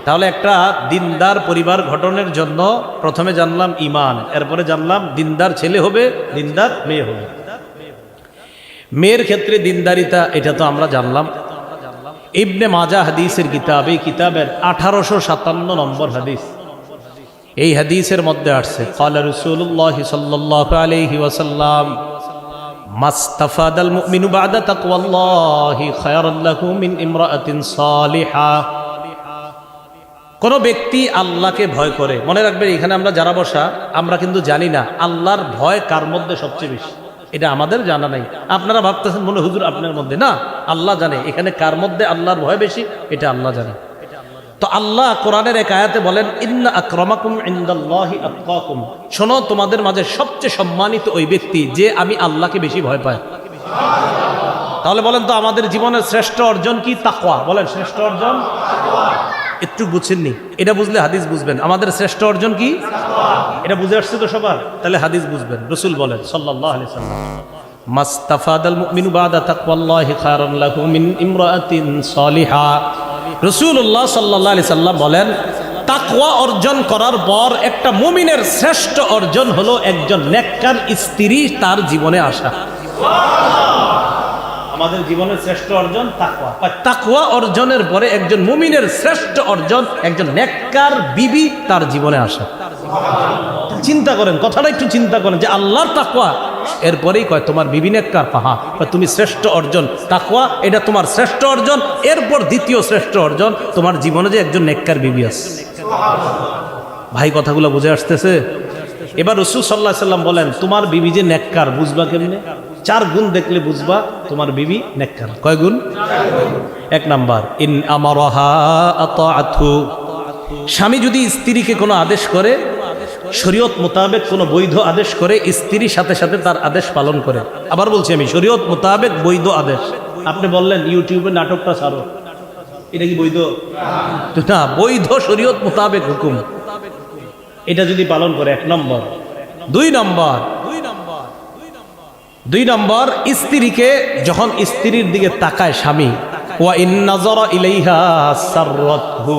তাহলে একটা দিনদার পরিবার গঠনের জন্য প্রথমে জানলাম ঈমান, এরপরে জানলাম দিনদার ছেলে হবে, দিনদার মেয়ে হবে। মেয়ের ক্ষেত্রে দিনদারিতা, এটা তো আমরা জানলাম। ইবনে মাজাহ হাদিসের কিতাব, এই কিতাবের 1857 নম্বর হাদিস, এই হাদিসের মধ্যে আসছে ক্বালা রাসূলুল্লাহ সাল্লাল্লাহু আলাইহি ওয়াসাল্লাম মাস্তাফাদাল মুমিনু বা'দা তাকওয়াল্লাহি খায়রান লাহু মিন ইমরাআতিন সালিহা। কোন ব্যক্তি আল্লাহকে ভয় করে, মনে রাখবেন এখানে আমরা যারা বসা, আমরা কিন্তু জানি না আল্লাহর ভয় কার মধ্যে সবচেয়ে বেশি, এটা আমাদের জানা নাই। আপনারা ভাবতেছেন মনে হুজুর আপনার মধ্যে, না, আল্লাহ জানে এখানে কার মধ্যে আল্লাহর ভয় বেশি, এটা আল্লাহ জানে। তো আল্লাহ কোরআনের এক আয়াতে বলেন ইন্না আকরামাকুম ইনদাল্লাহি আতকাকুম, শোনো তোমাদের মাঝে সবচেয়ে সম্মানিত ওই ব্যক্তি যে আমি আল্লাহকে বেশি ভয় পায়। তাহলে বলেন তো আমাদের জীবনের শ্রেষ্ঠ অর্জন কি? তাকওয়া। বলেন শ্রেষ্ঠ অর্জন তাকওয়া। একটু বুঝছেননি? এটা বুঝলে হাদিস বুঝবেন। আমাদের শ্রেষ্ঠ অর্জন কি? এটা বুঝে আসছে তো সবার, তাহলে হাদিস বুঝবেন। রাসূল বলেন সাল্লাল্লাহু আলাইহি সাল্লাম মাস্তাফাদাল মুমিনু বা'দা তাকওয়াল্লাহি খায়রান লাহু মিন ইমরাআতিন সালিহা। রাসূলুল্লাহ সাল্লাল্লাহু আলাইহি সাল্লাম বলেন তাকওয়া অর্জন করার পর একটা মুমিনের শ্রেষ্ঠ অর্জন হলো একজন নেককার স্ত্রী তার জীবনে আসা। আমাদের জীবনের শ্রেষ্ঠ অর্জন তাকওয়া। তাকওয়া অর্জনের পরে একজন মুমিনের শ্রেষ্ঠ অর্জন একজন নেককার বিবি তার জীবনে আসে। চিন্তা করেন, কথাটা একটু চিন্তা করেন যে আল্লাহর তাকওয়া, এরপরেই কয় তোমার বিবি নেককার, পাহা তুমি শ্রেষ্ঠ অর্জন তাকওয়া, এটা তোমার শ্রেষ্ঠ অর্জন। এরপর দ্বিতীয় শ্রেষ্ঠ অর্জন তোমার জীবনে যে একজন নেককার বিবি আছে। ভাই কথাগুলো বুঝে আসতেছে? এবার রাসূল সাল্লাল্লাহু আলাইহি সাল্লাম বলেন তোমার বিবি যে নেককার বুঝবা কেমনে? 4 গুণ দেখলে বুঝবা তোমার বিবি নেককার। কয় গুণ? 1 নাম্বার, ইন আমারাহা আতাআতহু, স্বামী যদি স্ত্রীকে কোনো আদেশ করে, শরীয়ত মোতাবেক কোনো বৈধ আদেশ করে, স্ত্রীর সাথে সাথে তার আদেশ পালন করে। আবার বলছি আমি, শরীয়ত মোতাবেক বৈধ আদেশ। আপনি বললেন ইউটিউবে নাটকটা ছাড়ো, এটা কি বৈধ? না, বৈধ শরীয়ত মোতাবেক হুকুম, এটা যদি পালন করে 1 নম্বর। 2 নম্বর, স্ত্রীকে যখন স্ত্রীর দিকে তাকায় স্বামী, ওয়া ইন নাযারা ইলাইহা সাররাতহু,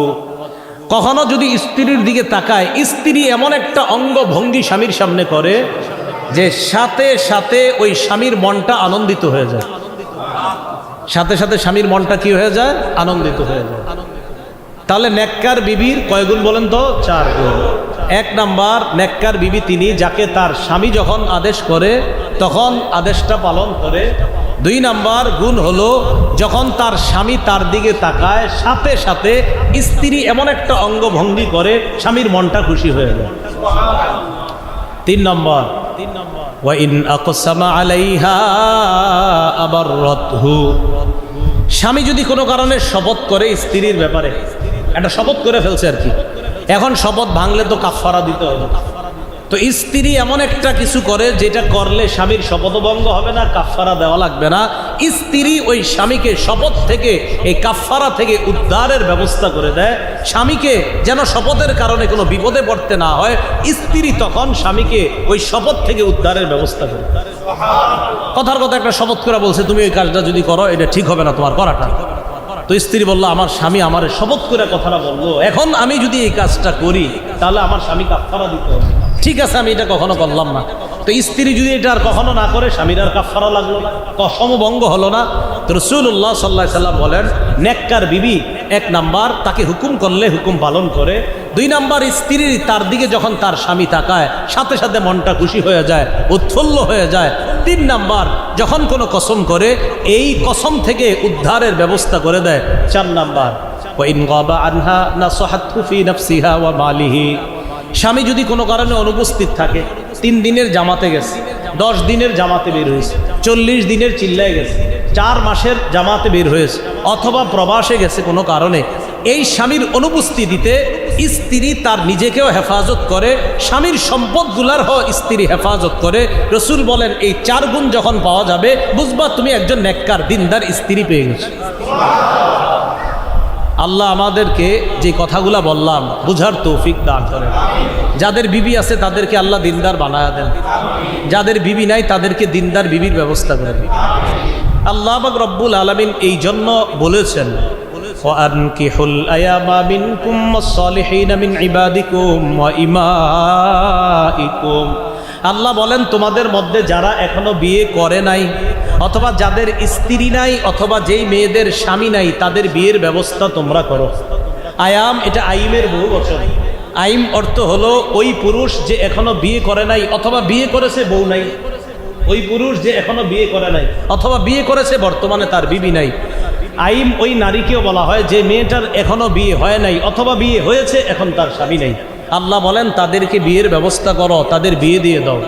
কখনো যদি স্ত্রীর দিকে তাকায়, স্ত্রী এমন একটা অঙ্গভঙ্গি স্বামীর সামনে করে যে সাথে সাথে ওই স্বামীর মনটা আনন্দিত হয়ে যায়। সাথে সাথে স্বামীর মনটা কি হয়ে যায়? আনন্দিত হয়ে যায়। তাহলে নেককার বিবির কয় গুণ বলেন তো? 4 গুণ। 1 নাম্বার, নেককার বিবি তিনি যাকে তার স্বামী যখন আদেশ করে তখন আদেশটা পালন করে। 2 নাম্বার গুণ হলো যখন তার স্বামী তার দিকে তাকায় সাথে সাথে স্ত্রী এমন একটা অঙ্গভঙ্গি করে স্বামীর মনটা খুশি হয়ে যায়। 3 নম্বর, ওয়া ইন আকসামা আলাইহা আবাররাতহু, স্বামী যদি কোনো কারণে শপথ করে স্ত্রীর ব্যাপারে, একটা শপথ করে ফেলছে আর কি, এখন শপথ ভাঙলে তো কাফারা দিতে হবে। তো স্ত্রী এমন একটা কিছু করে যেটা করলে স্বামীর শপথভঙ্গ হবে না, কাফারা দেওয়া লাগবে না। স্ত্রী ওই স্বামীকে শপথ থেকে, এই কাফারা থেকে উদ্ধারের ব্যবস্থা করে দেয়, স্বামীকে যেন শপথের কারণে কোনো বিপদে পড়তে না হয়। স্ত্রী তখন স্বামীকে ওই শপথ থেকে উদ্ধারের ব্যবস্থা করে। কথার কথা একটা শপথ করে বলছে তুমি ওই কাজটা যদি করো এটা ঠিক হবে না তোমার করাটা। তো স্ত্রী বললো আমার স্বামী আমার শপথ করে কথাটা বললো, এখন আমি যদি এই কাজটা করি তাহলে আমার স্বামী কাফারা দিতে হবে। ঠিক আছে, আমি এটা কখনো করলাম না। তো স্ত্রী যদি এটা আর কখনো না করে স্বামীর আর কাফারা লাগলো না, কসমভঙ্গ হলো না। তো রাসূলুল্লাহ সাল্লাল্লাহু আলাইহি সাল্লাম বলেন নেককার বিবি 1 নাম্বার তাকে হুকুম করলে হুকুম পালন করে। 2 নাম্বার, স্ত্রী তার দিকে যখন তার স্বামী তাকায় সাথে সাথে মনটা খুশি হয়ে যায়, উৎফুল্ল হয়ে যায়। 3 নাম্বার, যখন কোনো কসম করে এই কসম থেকে উদ্ধারের ব্যবস্থা করে দেয়। 4 নাম্বার, ওয়া ইন গাবা আনহা নাসাহাতহু ফি নাফসিহা ওয়া মালিহি, স্বামী যদি কোনো কারণে অনুপস্থিত থাকে, 3 দিনের জামাতে গেছে, 10 দিনের জামাতে বের হয়েছে, 40 দিনের চিল্লায় গেছে, 4 মাসের জামাতে বের হয়েছে, অথবা প্রবাসে গেছে কোনো কারণে, এই স্বামীর অনুপস্থিতিতে স্ত্রী তার নিজেকেও হেফাজত করে, স্বামীর সম্পদগুলার স্ত্রী হেফাজত করে। রাসূল বলেন এই 4 গুণ যখন পাওয়া যাবে বুঝবা তুমি একজন নেককার দিনদার স্ত্রী পেয়ে গেছো। আল্লাহ আমাদেরকে যে কথাগুলা বললাম বুঝার তৌফিক দান করেন। যাদের বিবি আছে তাদেরকে আল্লাহ দিনদার বানায়া দেন, যাদের বিবি নাই তাদেরকে দিনদার বিবির ব্যবস্থা করে দেন। আল্লাহ পাক রব্বুল আলামিন এই জন্য বলেছেন ওয়ানকিহুল আয়ামা মিনকুম ওয়াস-সালিহিনা মিন ইবাদিকুম ওয়া ইমাইকুম, আল্লাহ বলেন তোমাদের মধ্যে যারা এখনো বিয়ে করে নাই অথবা যাদের স্ত্রী নাই অথবা যেই মেয়েদের স্বামী নাই তাদের বিয়ের ব্যবস্থা তোমরা করো। আয়াম এটা আইমের বহু বচন। আইম অর্থ হলো ওই পুরুষ যে এখনো বিয়ে করে নাই অথবা বিয়ে করেছে বউ নাই, ওই পুরুষ যে এখনো বিয়ে করে নাই অথবা বিয়ে করেছে বর্তমানে তার বিবি নাই। আইম ওই নারীকেও বলা হয় যে মেয়েটার এখনো বিয়ে হয় নাই অথবা বিয়ে হয়েছে এখন তার স্বামী নাই। আল্লাহ বলেন তাদেরকে বিয়ের ব্যবস্থা করো, তাদের বিয়ে দিয়ে দাও।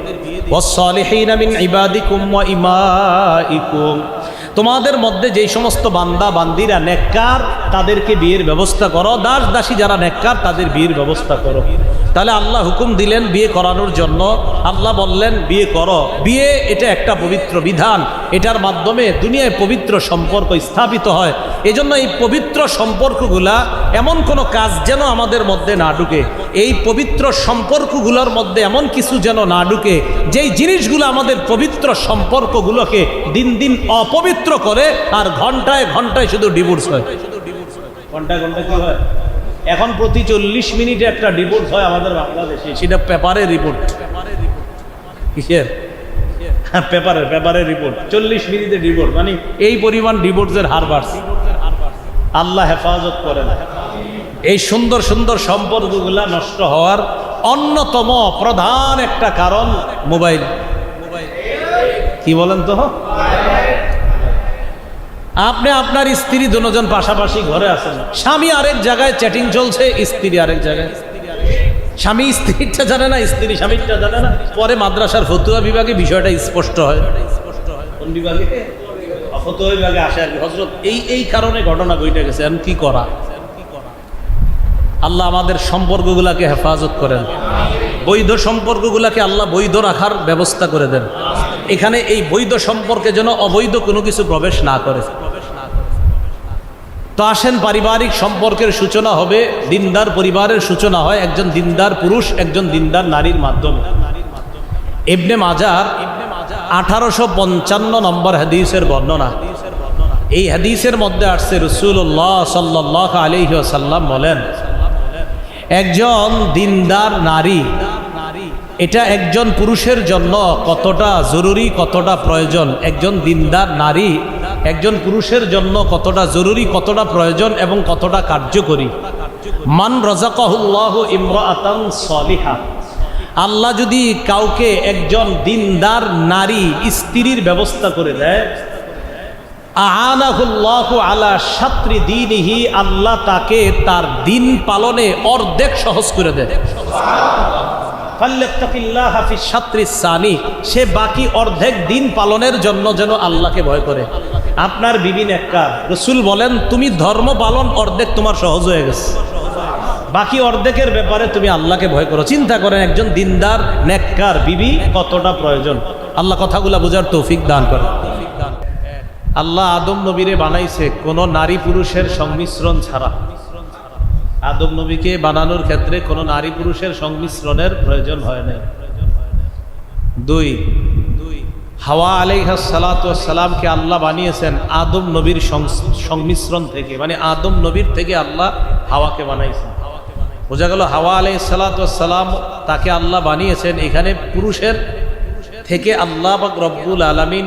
ওয়াস-সালিহিনা মিন ইবাদিকুম ওয়া ইমাইকুম, তোমাদের মধ্যে যেই সমস্ত বান্দা বান্দিরা নেককার তাদেরকে বিয়ের ব্যবস্থা করো, দাস দাসী যারা নেককার তাদের বিয়ের ব্যবস্থা করো। তাহলে আল্লাহ হুকুম দিলেন বিয়ে করানোর জন্য। আল্লাহ বললেন বিয়ে করো। বিয়ে এটা একটা পবিত্র বিধান, এটার মাধ্যমে দুনিয়ায় পবিত্র সম্পর্ক স্থাপিত হয়। এজন্য এই পবিত্র সম্পর্কগুলা এমন কোনো কাজ যেন আমাদের মধ্যে না ঢুকে, এই পবিত্র সম্পর্কগুলোর মধ্যে এমন কিছু যেন না ঢুকে যেই জিনিসগুলো আমাদের পবিত্র সম্পর্কগুলোকে দিন দিন অপবিত্র করে, আর ঘন্টায় ঘন্টায় শুধু ডিভোর্স হয়। ঘন্টায় ঘন্টায় কি হয়? এখন প্রতি 40 মিনিটে একটা ডিভোর্স হয় আমাদের বাংলাদেশে, সেটা পেপারে রিপোর্ট। কিসের? পেপারের রিপোর্ট, 40 মিনিটের রিপোর্ট, মানে এই পরিমাণ ডিভোর্সের হার বাড়ছে। আল্লাহ হেফাজত করেন। এই সুন্দর সুন্দর সম্পর্কগুলা নষ্ট হওয়ার অন্যতম প্রধান একটা কারণ মোবাইল। কি বলেন তো? আপনি আপনার স্ত্রী দুজন পাশাপাশি ঘরে আছেন, স্বামী আরেক জায়গায় চ্যাটিং চলছে, স্ত্রী আরেক জায়গায়। স্বামী স্ত্রীরটা জানে না, স্ত্রী স্বামীরটা জানে না। পরে মাদ্রাসার ফতুয়া বিভাগে বিষয়টা স্পষ্ট হয়। কোন বিভাগে? ফতুয়া বিভাগে আসে আর কি, হযরত এই কারণে ঘটনা ঘটে গেছে, এখন কি করা? আল্লাহ আমাদের সম্পর্কগুলাকে হেফাজত করেন, বৈধ সম্পর্কগুলাকে আল্লাহ বৈধ রাখার ব্যবস্থা করে দেন। এখানে এই বৈধ সম্পর্কে যেন অবৈধ কোনো কিছু প্রবেশ না করে। তো আসেন, পারিবারিক সম্পর্কের সূচনা হবে, দিনদার পরিবারের সূচনা হয় একজন দিনদার পুরুষ একজন দিনদার নারীর মাধ্যমে। ইবনে মাজার 1855 নম্বর হাদিসের বর্ণনা। এই হাদিসের মধ্যে আসছে রাসূলুল্লাহ সাল্লাল্লাহু আলাইহি ওয়াসাল্লাম বলেন, একজন দিনদার নারী এটা একজন পুরুষের জন্য কতটা জরুরি, কতটা প্রয়োজন। একজন দিনদার নারী একজন পুরুষের জন্য কতটা জরুরি, কতটা প্রয়োজন এবং কতটা কার্যকরী। মান রাযাকাহুল্লাহু ইমরাআতান সালিহা, আল্লাহ যদি কাউকে একজন দিনদার নারী স্ত্রীর ব্যবস্থা করে দেয়, আ'ানাহুল্লাহু আলা শাত্রি দীনিহি, আল্লাহ তাকে তার দিন পালনে অর্ধেক সহজ করে দেয়। ফাল্যাত্তাকিল্লাহা ফি শাত্রিস সানি, সে বাকি অর্ধেক দিন পালনের জন্য যেন আল্লাহকে ভয় করে। আপনার বিবি নেককার, রাসূল বলেন তুমি ধর্ম পালন অর্ধেক তোমার সহজ হয়ে গেছে, বাকি অর্ধেকের ব্যাপারে তুমি আল্লাহকে ভয় করো। চিন্তা করেন একজন দিনদার নেককার বিবি কতটা প্রয়োজন। আল্লাহ কথাগুলা বোঝার তৌফিক দান করে। আল্লাহ আদম নবীরে বানাইছে কোন নারী পুরুষের সংমিশ্রণ ছাড়া। আদম নবীকে বানানোর ক্ষেত্রে কোন নারী পুরুষের সংমিশ্রণের প্রয়োজন হয় নাই। দুই, হাওয়া আলাইহিস সালাতু ওয়াস সালামকে আল্লাহ বানিয়েছেন আদম নবীর সংমিশ্রণ থেকে, মানে আদম নবীর থেকে আল্লাহ হাওয়াকে বানাইছেন। বোঝা গেল হাওয়া আলাইহিস সালাতু ওয়াস সালাম তাকে আল্লাহ বানিয়েছেন, এখানে পুরুষের থেকে আল্লাহ পাক রব্বুল আলামিন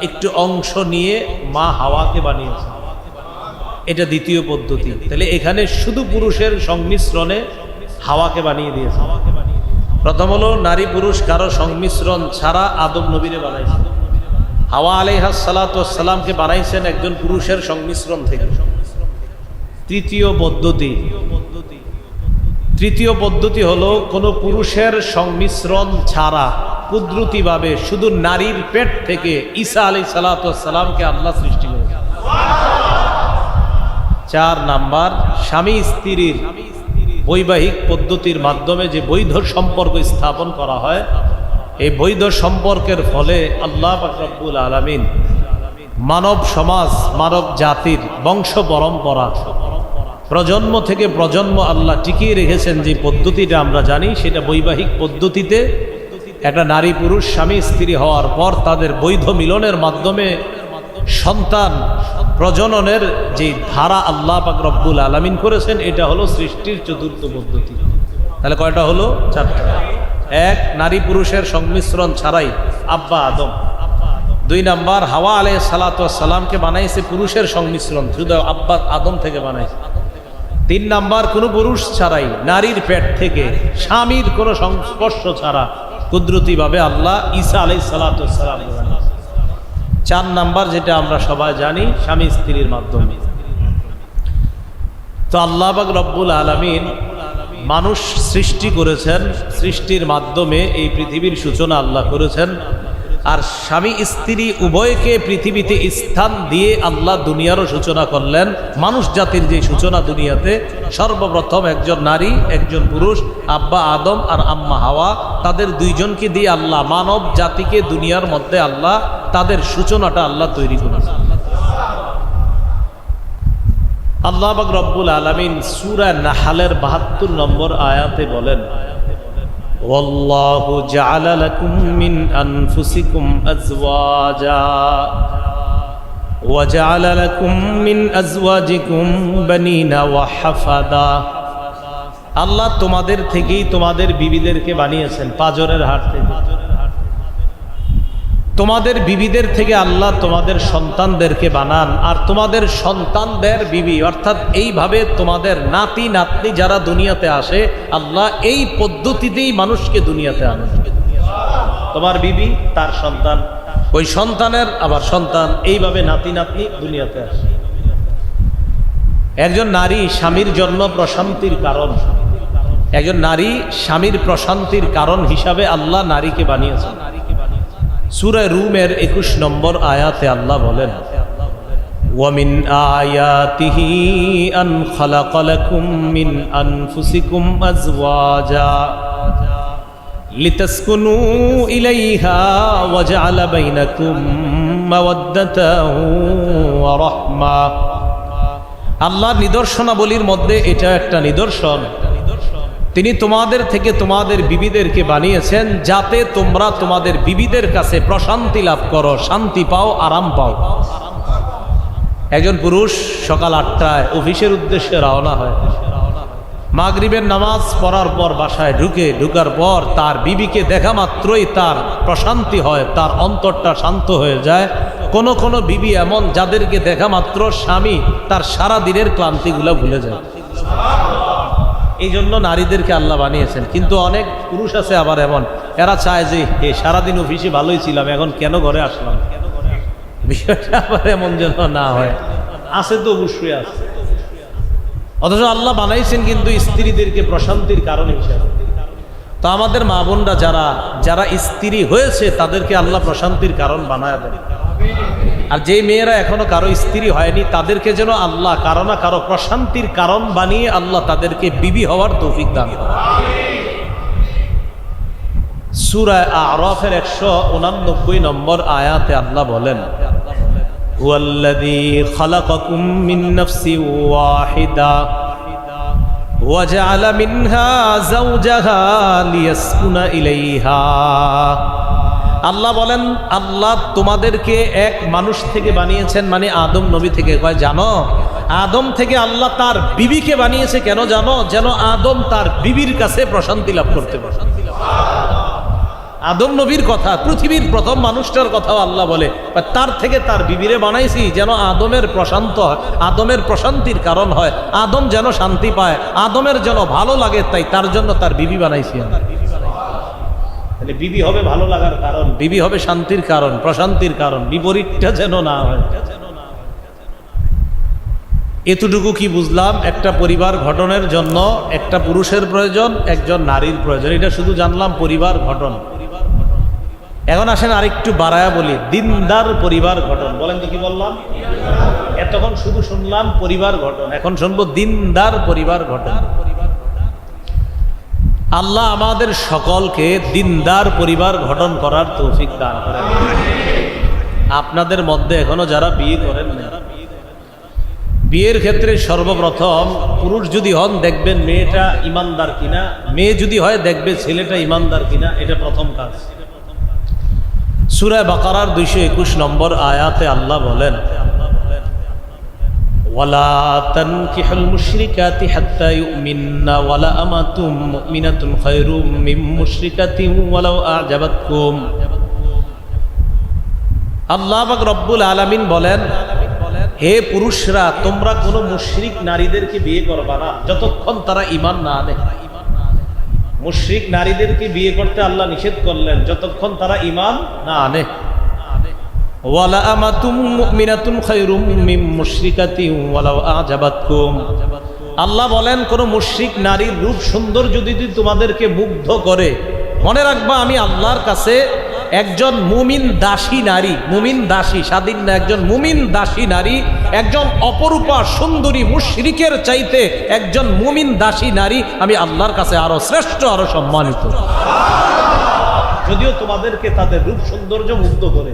একটু অংশ নিয়ে মা হাওয়াকে বানিয়েছেন। এটা দ্বিতীয় পদ্ধতি। তাহলে এখানে শুধু পুরুষের সংমিশ্রণে হাওয়াকে বানিয়ে দিয়েছে। প্রথম হলো নারী পুরুষ কারো সংমিশ্রণ ছাড়া আদম নবীরে বানাইছেন। হাওয়া আলাইহিস সালাতু ওয়াস সালামকে বানাইছেন একজন পুরুষের সংমিশ্রণ থেকে। তৃতীয় পদ্ধতি হলো কোনো পুরুষের সংমিশ্রণ ছাড়া কুদরতিভাবে শুধু নারীর পেট থেকে ঈসা আলাইহিস সালাতু ওয়াস সালামকে আল্লাহ সৃষ্টি করেছেন। 4 নাম্বার, স্বামী স্ত্রীর বৈবাহিক পদ্ধতির মাধ্যমে যে বৈধ সম্পর্ক স্থাপন করা হয়, এই বৈধ সম্পর্কের ফলে আল্লাহ পাক রব্বুল আলামিন মানব সমাজ, মানব জাতির বংশ পরম্পরা প্রজন্ম থেকে প্রজন্ম আল্লাহ টিকিয়ে রেখেছেন। যে পদ্ধতিটা আমরা জানি সেটা বৈবাহিক পদ্ধতিতে একটা নারী পুরুষ স্বামী স্ত্রী হওয়ার পর তাদের বৈধ মিলনের মাধ্যমে সন্তান প্রজননের যে ধারা আল্লাহ পাক রব্বুল আলামিন করেছেন, এটা হলো সৃষ্টির চতুর্থ পদ্ধতি। তাহলে কয়টা হলো? 4টা। 1, নারী পুরুষের সংমিশ্রণ ছাড়াই আব্বা আদম। 2 নাম্বার, হাওয়া আলাইহিস সালাতু ওয়াস সালামকে বানাইছে পুরুষের সংমিশ্রণ, শুধু আব্বা আদম থেকে বানাইছে। 3 নাম্বার, কোনো পুরুষ ছাড়াই নারীর পেট থেকে স্বামীর কোনো সংস্পর্শ ছাড়া কুদরতিভাবে আল্লাহ ঈসা আলাইহিস সালাতু ওয়াস সালামকে বানাইছে। 4 নাম্বার, যেটা আমরা সবাই জানি, স্বামী স্ত্রীর মাধ্যমে। তো আল্লাহ পাক রব্বুল আলামিন মানুষ সৃষ্টি করেছেন, সৃষ্টির মাধ্যমে এই পৃথিবীর সূচনা আল্লাহ করেছেন। আর স্বামী স্ত্রী উভয়কে পৃথিবীতে স্থান দিয়ে আল্লাহ দুনিয়ারও সূচনা করলেন। মানুষ জাতির যে সূচনা দুনিয়াতে, সর্বপ্রথম একজন নারী একজন পুরুষ, আব্বা আদম আর আম্মা হাওয়া, তাদের দুইজনকে দিয়ে আল্লাহ মানব জাতিকে দুনিয়ার মধ্যে আল্লাহ তাদের সূচনাটা আল্লাহ তৈরি করেছেন। আল্লাহ পাক রব্বুল আলামিন সূরা নাহলের 72 নম্বর আয়াতে বলেন, ওয়াল্লাহু জাআলা লাকুম মিন আনফুসিকুম আজওয়াজা ওয়া জাআলা লাকুম মিন আজওয়াজিকুম বানিনা ওয়া হাফাদা। আল্লাহ তোমাদের থেকেই তোমাদের বিবিদেরকে বানিয়েছেন পাঁজরের হাড় থেকে। তোমাদের বিবিদের থেকে আল্লাহ তোমাদের সন্তানদেরকে বানান, আর তোমাদের সন্তানদের বিবি অর্থাৎ এইভাবে তোমাদের নাতি নাতনি যারা দুনিয়াতে আসে আল্লাহ এই পদ্ধতিতেই মানুষকে দুনিয়াতে আনেন। তোমার বিবি তার সন্তান, ওই সন্তানের আবার সন্তান, এইভাবে নাতি নাতনি দুনিয়াতে আসে। একজন নারী স্বামীর জন্য প্রশান্তির কারণ, একজন নারী স্বামীর প্রশান্তির কারণ হিসাবে আল্লাহ নারীকে বানিয়েছেন। সূরা রুমের 21 নম্বর আয়াতে আল্লাহ বলেন, ওয়ামিন আয়াতিহি আন খালাকা লাকুম মিন আনফুসিকুম আজওয়াজা লিতাসকুনু ইলাইহা ওয়া জাআলা বাইনাকুম মাওয়াদ্দাতান ওয়া রাহমা। আল্লাহর নিদর্শনাবলীর মধ্যে এটা একটা নিদর্শন, তিনি তোমাদের থেকে তোমাদের বিবিদেরকে বানিয়েছেন যাতে তোমরা তোমাদের বিবিদের কাছে প্রশান্তি লাভ করো, শান্তি পাও, আরাম পাও। একজন পুরুষ সকাল 8টায় অফিসের উদ্দেশ্যে রওনা হয়, মাগরিবের নামাজ পড়ার পর বাসায় ঢুকার পর তার বিবিকে দেখা মাত্রই তার প্রশান্তি হয়, তার অন্তরটা শান্ত হয়ে যায়। কোন বিবি এমন যাদেরকে দেখা মাত্র স্বামী তার সারা দিনের ক্লান্তিগুলো ভুলে যায়। এই জন্য নারীদেরকে আল্লাহ বানিয়েছেন। কিন্তু অনেক পুরুষ আছে আবার এমন, এরা চায় যে সারাদিন অফিসে ভালোই ছিলাম, এখন কেন ঘরে আসলাম। বিষয়টা আবার এমন যেন না হয়, আছে তো অবশ্যই আছে। অথচ আল্লাহ বানাইছেন কিন্তু স্ত্রীদেরকে প্রশান্তির কারণ হিসেবে। তো আমাদের মা বোনরা যারা স্ত্রী হয়েছে তাদেরকে আল্লাহ প্রশান্তির কারণ বানায় দেন। আর যে মেয়েরা এখনো কারো স্ত্রী হয়নি তাদেরকে যেন আল্লাহ কারো না কারো প্রশান্তির কারণ বানিয়ে আল্লাহ তাদেরকে বিবি হওয়ার তৌফিক দান করেন। সূরা আরাফের 189 নম্বর আয়াতে আল্লাহ বলেন, হুয়াল্লাযী খালাকাকুম মিন নাফসিন ওয়াহিদা ওয়া জাআলা মিনহা যাওজাহা লিয়াসকুনা ইলাইহা। আল্লাহ বলেন, আল্লাহ তোমাদেরকে এক মানুষ থেকে বানিয়েছেন, মানে আদম নবী থেকে। কয় জানো, আদম থেকে আল্লাহ তার বিবিকে বানিয়েছে কেন জানো? যেন আদম তার বিবির কাছে প্রশান্তি লাভ করতে পারে। আদম নবীর কথা, পৃথিবীর প্রথম মানুষটার কথাও আল্লাহ বলে তার থেকে তার বিবিরে বানাইছি যেন আদমের প্রশান্ত হয়, আদমের প্রশান্তির কারণ হয়, আদম যেন শান্তি পায়, আদমের যেন ভালো লাগে, তাই তার জন্য তার বিবি বানাইছি। বিবি হবে ভালো লাগার কারণ, বিবি হবে শান্তির কারণ, প্রশান্তির কারণ, বিপরীতটা যেন না হয়। এতটুকু কি বুঝলাম? একটা পরিবার গঠনের জন্য একটা পুরুষের প্রয়োজন, একজন নারীর প্রয়োজন। এটা শুধু জানলাম পরিবার গঠন। এখন আসেন আরেকটু বাড়ায়া বলি, দিনদার পরিবার গঠন। বলেন তো কি বললাম? এতক্ষণ শুধু শুনলাম পরিবার গঠন, এখন শুনবো দিনদার পরিবার গঠন। আল্লাহ আমাদের সকলকে দিনদার পরিবার গঠন করার তৌফিক দান করেন। আপনাদের মধ্যে এখনো যারা বিয়ে করেন না, বিয়ের ক্ষেত্রে সর্বপ্রথম পুরুষ যদি হন দেখবেন মেয়েটা ইমানদার কিনা, মেয়ে যদি হয় দেখবে ছেলেটা ইমানদার কিনা। এটা প্রথম কাজ। সূরা বাকারার 221 নম্বর আয়াতে আল্লাহ বলেন, ওয়ালা তানকিহুল মুশরিকাতি হাত্তা ইউমিন্না ওয়ালা আমাতুম মুমিনাতুন খায়রুম মিন মুশরিকাতিন ওয়ালাউ আ'জাবাতকুম। আল্লাহ পাক রব্বুল আলামিন বলেন, হে পুরুষরা, তোমরা কোনো মুশরিক নারীদেরকে বিয়ে করবা না যতক্ষণ তারা ঈমান না আনে। মুশরিক নারীদেরকে বিয়ে করতে আল্লাহ নিষেধ করলেন যতক্ষণ তারা ঈমান না আনে। ওয়ালা আমাতুম মুমিনাতুন খায়রুম মিন মুশরিকাতিন ওয়ালাউ আ'জাবাতকুম। আল্লাহ বলেন, কোন মুশরিক নারীর রূপ সুন্দর যদি তোমাদেরকে মুগ্ধ করে, মনে রাখবা আমি আল্লাহর কাছে একজন মুমিন দাসী নারী, মুমিন দাসী স্বাধীন না, একজন মুমিন দাসী নারী, একজন অপরূপা সুন্দরী মুশরিকের চাইতে একজন মুমিন দাসী নারী আমি আল্লাহর কাছে আরো শ্রেষ্ঠ, আরো সম্মানিত। যদিও তোমাদেরকে তাদের রূপ সৌন্দর্য মুগ্ধ করে,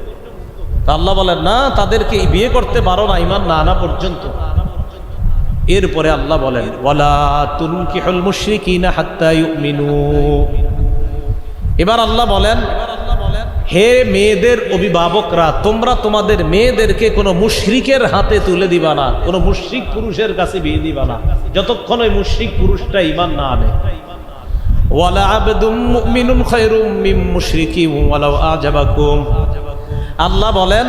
আল্লাহ বলেন না, তাদেরকে বিয়ে করতে পারো না ঈমান না আনা পর্যন্ত। এরপরে আল্লাহ বলেন, ওয়ালা তুনকিহুল মুশরিকিনা হাত্তা ইউমিনু। এবার আল্লাহ বলেন, হে মেয়েদের অভিভাবকরা, তোমরা তোমাদের মেয়েদেরকে কোনো মুশরিকের হাতে তুলে দিবা না, কোনো মুশরিক পুরুষের কাছে বিয়ে দিবা না যতক্ষণ ওই মুশরিক পুরুষটা ঈমান না আনে। ওয়ালা আবদুম মুমিনুন খায়রুম মিন মুশরিকিন ওয়ালাউ আ'জাবাকুম। আল্লাহ বলেন,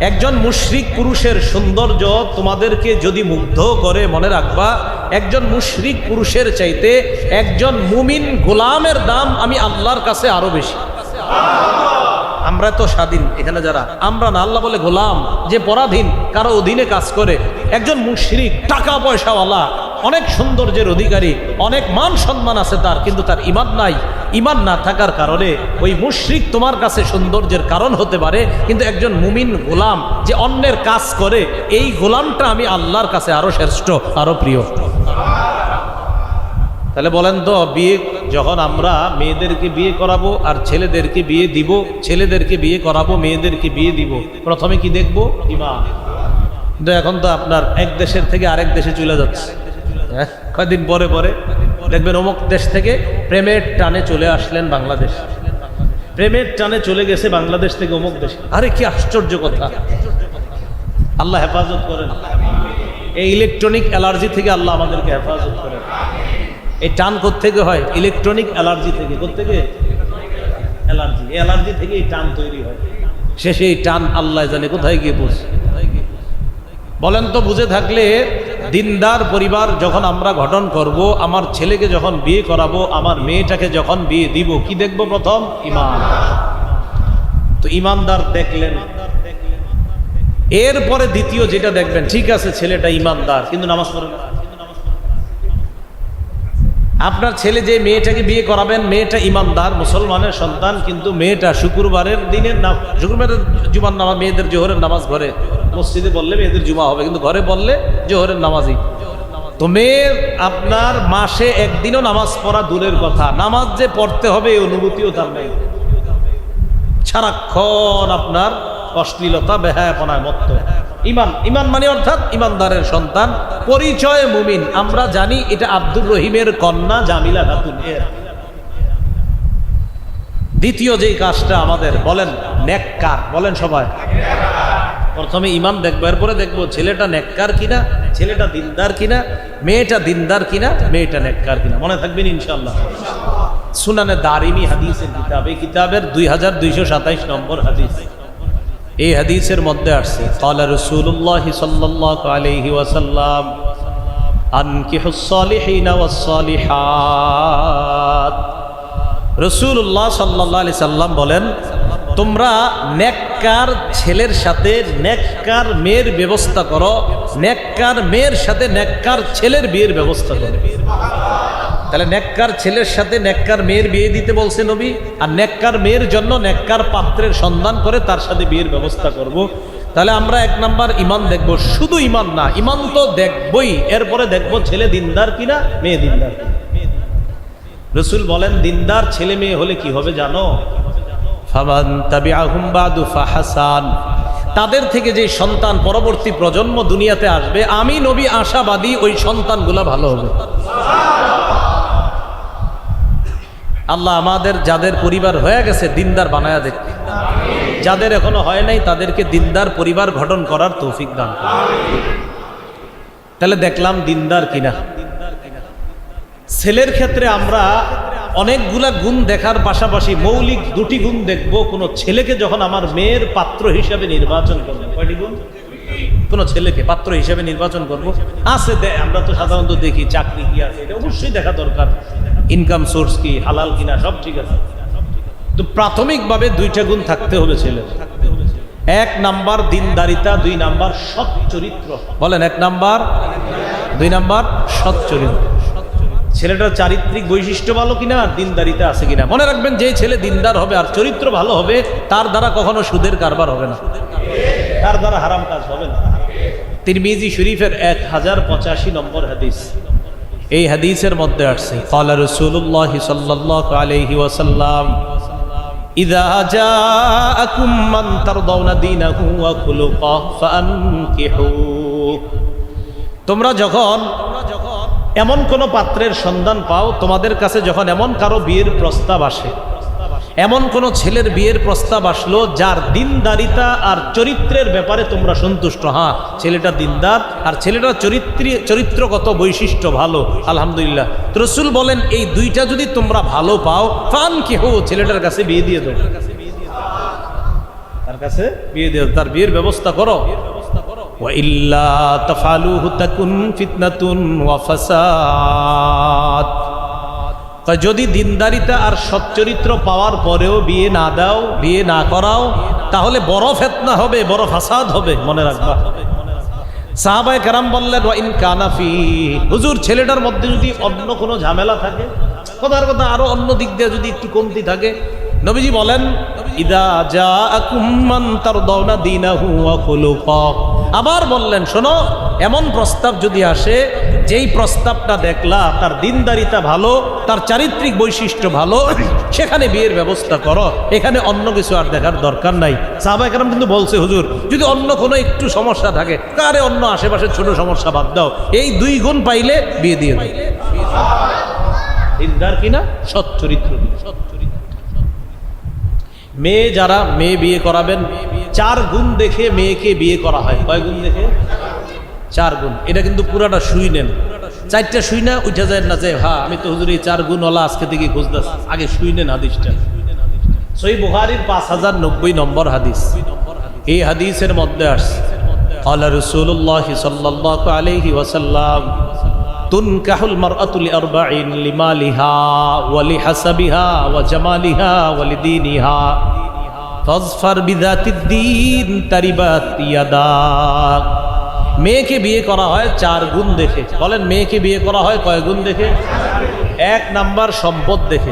একজন মুশরিক পুরুষের সৌন্দর্য তোমাদেরকে যদি মুগ্ধ করে, মনে রাখবা একজন মুশরিক পুরুষের চাইতে একজন মুমিন গোলামের দাম আমি আল্লাহর কাছে আরো বেশি। আমরা তো স্বাধীন এখানে যারা, আমরা না, আল্লাহ বলে গোলাম যে পরাধীন কারো অধীনে কাজ করে। একজন মুশরিক টাকা পয়সাওয়ালা, অনেক সৌন্দর্যের অধিকারী, অনেক মান সম্মান আছে তার, কিন্তু তার ঈমান নাই। ঈমান না থাকার কারণে ওই মুশরিক তোমার কাছে সৌন্দর্যের কারণ হতে পারে, কিন্তু একজন মুমিন গোলাম যে অন্যের কাজ করে, এই গোলামটা আমি আল্লাহর কাছে আরো শ্রেষ্ঠ, আরো প্রিয়। তাহলে বলেন তো, বিয়ে যখন আমরা মেয়েদেরকে বিয়ে করাবো আর ছেলেদেরকে বিয়ে দিব, ছেলেদেরকে বিয়ে করাবো, মেয়েদেরকে বিয়ে দিব, প্রথমে কি দেখবো? ঈমান। কিন্তু এখন তো আপনার এক দেশের থেকে আরেক দেশে চলে যাচ্ছে। কয়েকদিন পরে পরে দেখবেন অমুক দেশ থেকে প্রেমের টানে চলে আসলেন বাংলাদেশ, প্রেমের টানে চলে গেছে বাংলাদেশ থেকে অমুক দেশে। আরে কি আশ্চর্য কথা! আল্লাহ হেফাজত করেন। এই ইলেকট্রনিক অ্যালার্জি থেকে আল্লাহ আমাদেরকে হেফাজত করেন। এই টান কোত্থেকে হয়? ইলেকট্রনিক অ্যালার্জি থেকে। কোত্থেকে? অ্যালার্জি। এই অ্যালার্জি থেকে এই টান তৈরি হয়। শেষে এই টান আল্লাহ জানে কোথায় গিয়ে পৌঁছে। বলেন তো, বুঝে থাকলে দিনদার পরিবার যখন আমরা গঠন করব, আমার ছেলেকে যখন বিয়ে করাবো, আমার মেয়েটাকে যখন বিয়ে দিব, কি দেখবো? প্রথম ঈমান। তো ঈমানদার দেখলেন, এরপরে দ্বিতীয় যেটা দেখবেন, ঠিক আছে ছেলেটা ঈমানদার কিন্তু নামাজ পড়ে না। আপনার ছেলে যে মেয়েটাকে বিয়ে করাবেন, মেয়েটা ঈমানদার মুসলমানের সন্তান, কিন্তু মেয়েটা শুক্রবারের দিনের শুক্রবারের জুমার নামাজ, মেয়েদের জোহরের নামাজ ঘরে, মসজিদে বললে মেয়েদের জুমা হবে, কিন্তু ঘরে বললে জোহরের নামাজই। তো মেয়ের আপনার মাসে একদিনও নামাজ পড়া দূরের কথা, নামাজ যে পড়তে হবে এই অনুভূতিও তার নেই। সারাক্ষণ আপনার অশ্লীলতা, বেহায়াপনায় মত্ত। ঈমান, ঈমান মানে অর্থাৎ ঈমানদারের সন্তান, পরিচয় মুমিন। আমরা জানি এটা আব্দুর রহিমের কন্যা জামিলা খাতুনের। দ্বিতীয় যে কাজটা আমাদের, বলেন নেককার, বলেন সবাই। প্রথমে ঈমান দেখবো, এরপরে দেখবো ছেলেটা নেককার কিনা, ছেলেটা দিনদার কিনা, মেয়েটা দিনদার কিনা, মেয়েটা নেককার কিনা। মনে থাকবেন ইনশাআল্লাহ। সুনানে দারিমি হাদিসের কিতাব, এই কিতাবের 2227 নম্বর হাদিস। এই হাদিসের মধ্যে আসছে, ক্বালা রাসূলুল্লাহ সাল্লাল্লাহু আলাইহি ওয়াসাল্লাম আনকিহুস সালিহিনা ওয়াস সালিহাত। রাসূলুল্লাহ সাল্লাল্লাহু আলাইহি সাল্লাম বলেন, তোমরা নেককার ছেলের সাথে নেককার মেয়ের ব্যবস্থা করো, নেককার মেয়ের সাথে নেককার ছেলের বিয়ের ব্যবস্থা করো। তাহলে নেককার ছেলের সাথে নেককার মেয়ের বিয়ে দিতে বলছে নবী, আর নেককার মেয়ের জন্য নেককার পাত্রের সন্ধান করে তার সাথে বিয়ের ব্যবস্থা করব। তাহলে আমরা এক নাম্বার ঈমান দেখব। শুধু ঈমান না, ঈমান তো দেখবই, এরপরে দেখব ছেলে দিনদার কিনা, মেয়ে দিনদার কিনা। রাসূল বলেন, দিনদার ছেলে মেয়ে হলে কি হবে জানো? ফামান তাবিআহুম বাদু ফাহাসান। তাদের থেকে যে সন্তান পরবর্তী প্রজন্ম দুনিয়াতে আসবে, আমি নবী আশাবাদী ওই সন্তানগুলা ভালো হবে। আল্লাহ আমাদের যাদের পরিবার হয়ে গেছে দিনদার বানায়া দেখবে, যাদের এখনো হয় নাই তাদেরকে দিনদার পরিবার গঠন করার তৌফিক দান করুন। তাহলে দেখলাম দিনদার কিনা। ছেলের ক্ষেত্রে আমরা অনেকগুলা গুণ দেখার পাশাপাশি মৌলিক দুটি গুণ দেখব কোন ছেলেকে যখন আমার মেয়ের পাত্র হিসাবে নির্বাচন করব। কয়টি গুণ? কোন ছেলেকে পাত্র হিসাবে নির্বাচন করব আছে, আমরা তো সাধারণত দেখি চাকরি কি আছে, এটা অবশ্যই দেখা দরকার, ইনকাম সোর্স কি, হালাল কিনা, সব ঠিক আছে। তো প্রাথমিকভাবে দুইটা গুণ থাকতে হবে ছেলের। এক নাম্বার দিনদারিতা, দুই নাম্বার সৎ চরিত্র। বলেন, এক নাম্বার, দুই নাম্বার সৎ চরিত্র। ছেলেটার চারিত্রিক বৈশিষ্ট্য ভালো কিনা, দিনদারিতা আছে কিনা। মনে রাখবেন, যে ছেলে দিনদার হবে আর চরিত্র ভালো হবে, তার দ্বারা কখনো সুদের কারবার হবে না, তার দ্বারা হারাম কাজ হবে না। তিরমিজি শরীফের 1085 নম্বর হাদিস। এই হাদিসের মধ্যে আসছে, ক্বালা রাসূলুল্লাহ সাল্লাল্লাহু আলাইহি ওয়াসাল্লাম ইযা জাআকুম মান তারদাউনা দীনাহু ওয়া খুলুকাহু ফাআনকিহু। তোমরা যখন এমন কোন পাত্রের সন্ধান পাও, তোমাদের কাছে যখন এমন কারো বিয়ের প্রস্তাব আসে, এমন কোন ছেলের বিয়ের প্রস্তাব আসলো যার দিনদারিতা আর চরিত্রের ব্যাপারে তোমরা সন্তুষ্ট, হ্যাঁ ছেলেটা দিনদার আর ছেলেটার চরিত্রগত বৈশিষ্ট্য ভালো, আলহামদুলিল্লাহ। তো রাসূল বলেন, এই দুইটা যদি তোমরা ভালো পাও, ফানকিহু, ছেলেটার কাছে বিয়ে দিয়ে দাও। তার কাছে বিয়ে দিও, তার বিয়ের ব্যবস্থা করো। ওয়া ইল্লা তাফআলুহু তাকুন ফিতনাতুন ওয়া ফাসাদ। যদি দিনদারিতা আর সচ্চরিত্র পাওয়ার পরেও বিয়ে না দাও, বিয়ে না করাও, তাহলে বড় ফিতনা হবে, বড় ফাসাদ হবে, মনে রাখবা। সাহাবায়ে কেরাম বললেন ওয়া ইন কানা ফি, হুজুর ছেলেটার মধ্যে যদি অন্য কোনো ঝামেলা থাকে, কথার কথা আরো অন্য দিক দিয়ে যদি একটু কমতি থাকে, নবীজি বলেন ইদা জাআকুম মান তারদাউনা দীনাহু ওয়া খুলুকাহু, আবার বললেন শোনো, এমন প্রস্তাব যদি আসে যেই প্রস্তাবটা দেখলা তার দিনদারিতা ভালো, তার চারিত্রিক বৈশিষ্ট্য ভালো, সেখানে বিয়ের ব্যবস্থা করো, এখানে অন্য কিছু আর দেখার দরকার নাই। সাহাবায়ে কেরাম কিন্তু বলছে হুজুর যদি অন্য কোনো একটু সমস্যা থাকে, কারে অন্য আশেপাশের ছোট সমস্যা বাদ দাও, এই 2 গুণ পাইলে বিয়ে দিয়ে দাও। দিনদার কিনা, সচ্চরিত্র। মেয়ে যারা মেয়ে বিয়ে করাবেন, 4 গুণ দেখে মেয়েকে বিয়ে করা হয়। কয় গুণ দেখে? 4 গুণ। এটা কিন্তু পুরাটা শুই নেন, 4টা শুই না উঠে যায় না যে হ্যাঁ আমি তো হুজুর এই 4 গুণওয়ালা আজকে থেকে খুঁজতেছি, আগে শুই নেন হাদিসটা। সহিহ বুখারীর 5090 নম্বর হাদিস। এই হাদিসের মধ্যে আসছে ক্বালা রাসূলুল্লাহ সাল্লাল্লাহু আলাইহি ওয়াসাল্লাম তুনকাহুল মারআতু লিআরবাইন লিমালিহা ওয়া লিহাসাবিহা ওয়া জামালিহা ওয়া লিদীনিহা ফাজফার বিযাতিদ দ্বীন তারিবাত ইয়াদাক। মেয়েকে বিয়ে করা হয় 4 গুণ দেখে। বলেন মেয়েকে বিয়ে করা হয় কয় গুণ দেখে? 1 নাম্বার সম্পদ দেখে,